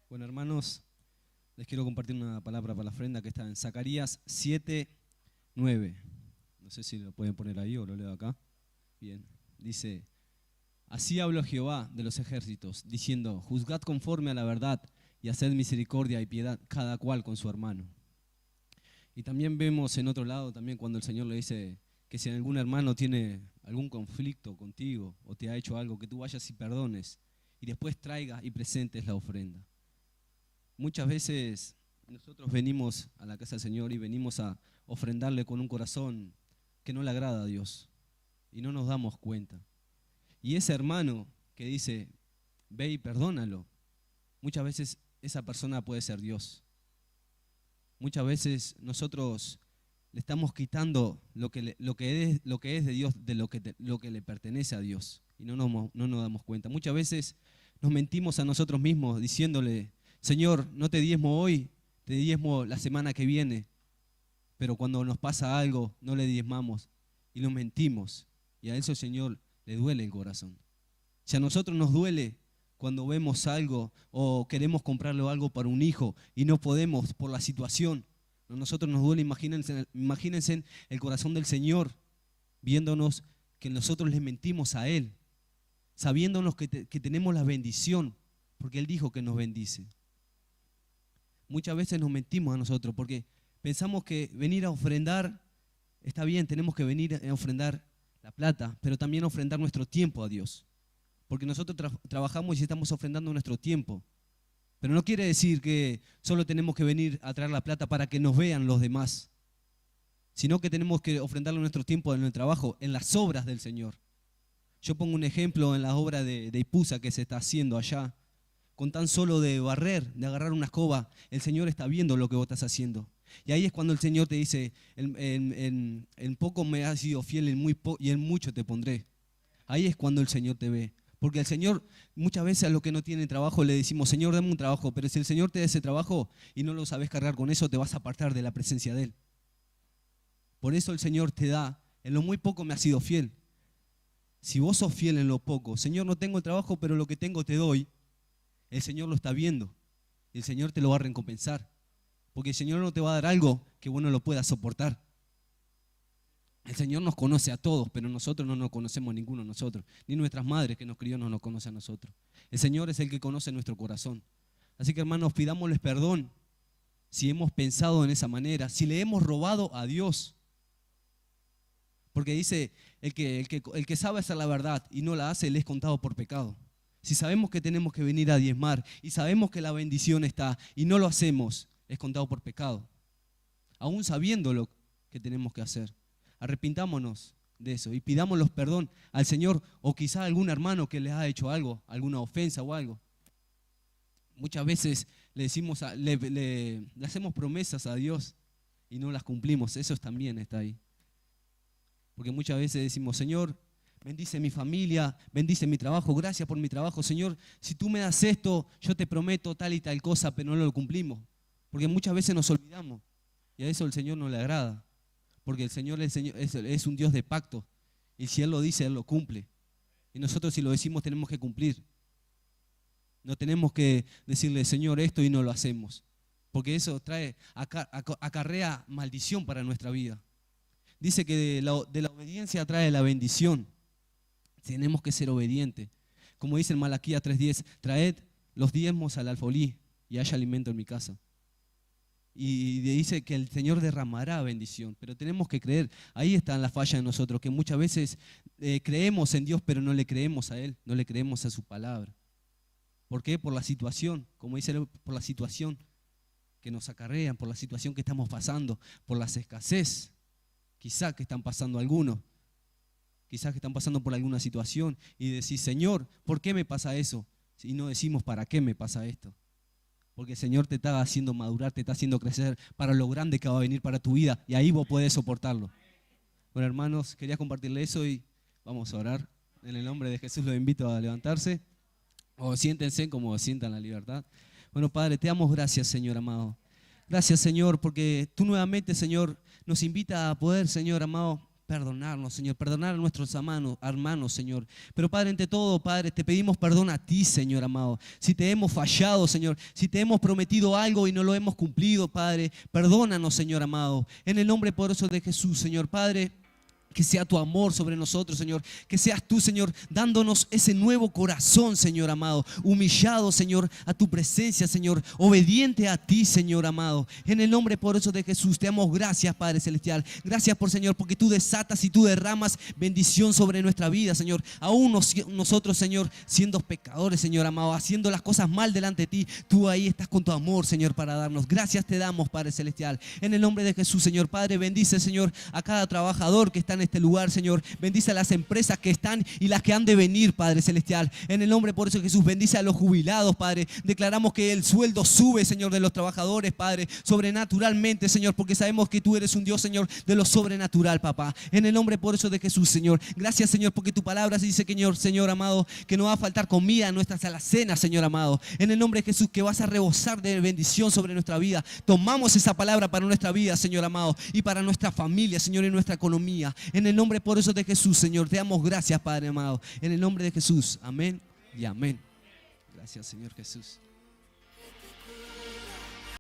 Bueno, hermanos, les quiero compartir una palabra para la ofrenda que está en Zacarías 7:9. No sé si lo pueden poner ahí o lo leo acá. Bien, dice: así habló Jehová de los ejércitos, diciendo: juzgad conforme a la verdad y haced misericordia y piedad cada cual con su hermano. Y también vemos en otro lado también cuando el Señor le dice que si algún hermano tiene algún conflicto contigo o te ha hecho algo, que tú vayas y perdones y después traigas y presentes la ofrenda. Muchas veces nosotros venimos a la casa del Señor y venimos a ofrendarle con un corazón que no le agrada a Dios y no nos damos cuenta. Y ese hermano que dice, ve y perdónalo, muchas veces esa persona puede ser Dios. Muchas veces nosotros le estamos quitando lo que es de Dios, de lo que le pertenece a Dios, y no nos damos cuenta. Muchas veces nos mentimos a nosotros mismos diciéndole: Señor, no te diezmo hoy, te diezmo la semana que viene. Pero cuando nos pasa algo, no le diezmamos y nos mentimos. Y a eso, Señor, le duele el corazón. Si a nosotros nos duele cuando vemos algo o queremos comprarle algo para un hijo y no podemos por la situación, a nosotros nos duele. Imagínense el corazón del Señor viéndonos que nosotros le mentimos a Él, sabiéndonos que tenemos la bendición, porque Él dijo que nos bendice. Muchas veces nos mentimos a nosotros porque pensamos que venir a ofrendar está bien, tenemos que venir a ofrendar la plata, pero también ofrendar nuestro tiempo a Dios. Porque nosotros trabajamos y estamos ofrendando nuestro tiempo. Pero no quiere decir que solo tenemos que venir a traer la plata para que nos vean los demás, sino que tenemos que ofrendarle nuestro tiempo en el trabajo, en las obras del Señor. Yo pongo un ejemplo en la obra de Ipusa que se está haciendo allá. Con tan solo de barrer, de agarrar una escoba, el Señor está viendo lo que vos estás haciendo. Y ahí es cuando el Señor te dice: en poco me has sido fiel, y en mucho te pondré. Ahí es cuando el Señor te ve. Porque el Señor, muchas veces a los que no tienen trabajo le decimos: Señor, dame un trabajo. Pero si el Señor te da ese trabajo y no lo sabes cargar con eso, te vas a apartar de la presencia de Él. Por eso el Señor te da: en lo muy poco me has sido fiel. Si vos sos fiel en lo poco, Señor, no tengo el trabajo, pero lo que tengo te doy. El Señor lo está viendo y el Señor te lo va a recompensar, porque el Señor no te va a dar algo que vos no lo puedas soportar. El Señor nos conoce a todos, pero nosotros no nos conocemos a ninguno de nosotros. Ni nuestras madres que nos crió no nos conocen a nosotros. El Señor es el que conoce nuestro corazón. Así que, hermanos, pidámosles perdón si hemos pensado en esa manera, si le hemos robado a Dios. Porque dice, el que sabe hacer la verdad y no la hace, le es contado por pecado. Si sabemos que tenemos que venir a diezmar y sabemos que la bendición está y no lo hacemos, es contado por pecado. Aún sabiendo lo que tenemos que hacer. Arrepintámonos de eso y pidámoslos perdón al Señor o quizá a algún hermano que les ha hecho algo, alguna ofensa o algo. Muchas veces le hacemos promesas a Dios y no las cumplimos. Eso también está ahí. Porque muchas veces decimos, Señor, bendice mi familia, bendice mi trabajo, gracias por mi trabajo. Señor, si tú me das esto, yo te prometo tal y tal cosa, pero no lo cumplimos. Porque muchas veces nos olvidamos y a eso el Señor no le agrada. Porque el Señor es un Dios de pacto y si Él lo dice, Él lo cumple. Y nosotros si lo decimos tenemos que cumplir. No tenemos que decirle, Señor, esto y no lo hacemos. Porque eso acarrea maldición para nuestra vida. Dice que de la obediencia trae la bendición. Tenemos que ser obedientes. Como dice en Malaquías 3:10, traed los diezmos al alfolí y haya alimento en mi casa. Y dice que el Señor derramará bendición, pero tenemos que creer. Ahí está la falla de nosotros, que muchas veces creemos en Dios, pero no le creemos a Él, no le creemos a su palabra. ¿Por qué? Por la situación, como dice, por la situación que nos acarrean, por la situación que estamos pasando, por las escasez, quizás que están pasando algunos, quizás que están pasando por alguna situación y decís, Señor, ¿por qué me pasa eso? Y no decimos, ¿para qué me pasa esto? Porque el Señor te está haciendo madurar, te está haciendo crecer para lo grande que va a venir para tu vida y ahí vos podés soportarlo. Bueno, hermanos, quería compartirle eso y vamos a orar. En el nombre de Jesús los invito a levantarse o siéntense como sientan la libertad. Bueno, Padre, te damos gracias, Señor amado. Gracias, Señor, porque tú nuevamente, Señor, nos invita a poder, Señor amado, perdonarnos, Señor, perdonar a nuestros hermanos, Señor. Pero Padre, ante todo, Padre, te pedimos perdón a ti, Señor amado. Si te hemos fallado, Señor, si te hemos prometido algo y no lo hemos cumplido, Padre, perdónanos, Señor amado. En el nombre poderoso de Jesús, Señor, Padre, que sea tu amor sobre nosotros, Señor. Que seas tú, Señor, dándonos ese nuevo corazón, Señor amado. Humillado, Señor, a tu presencia, Señor. Obediente a ti, Señor amado. En el nombre poderoso de Jesús, te damos gracias, Padre Celestial. Gracias por, Señor, porque tú desatas y tú derramas bendición sobre nuestra vida, Señor. Aún nosotros, Señor, siendo pecadores, Señor amado, haciendo las cosas mal delante de ti, tú ahí estás con tu amor, Señor, para darnos. Gracias te damos, Padre Celestial. En el nombre de Jesús, Señor. Padre, bendice, Señor, a cada trabajador que está en este lugar, Señor. Bendice a las empresas que están y las que han de venir, Padre Celestial. En el nombre por eso Jesús, bendice a los jubilados, Padre. Declaramos que el sueldo sube, Señor, de los trabajadores, Padre, sobrenaturalmente, Señor, porque sabemos que tú eres un Dios, Señor, de lo sobrenatural, papá. En el nombre por eso de Jesús, Señor. Gracias, Señor, porque tu palabra dice, Señor amado, que no va a faltar comida en nuestras alacenas, Señor amado. En el nombre de Jesús, que vas a rebosar de bendición sobre nuestra vida. Tomamos esa palabra para nuestra vida, Señor amado, y para nuestra familia, Señor, y nuestra economía. En el nombre poderoso de Jesús, Señor, te damos gracias, Padre amado. En el nombre de Jesús, amén y amén. Gracias, Señor Jesús.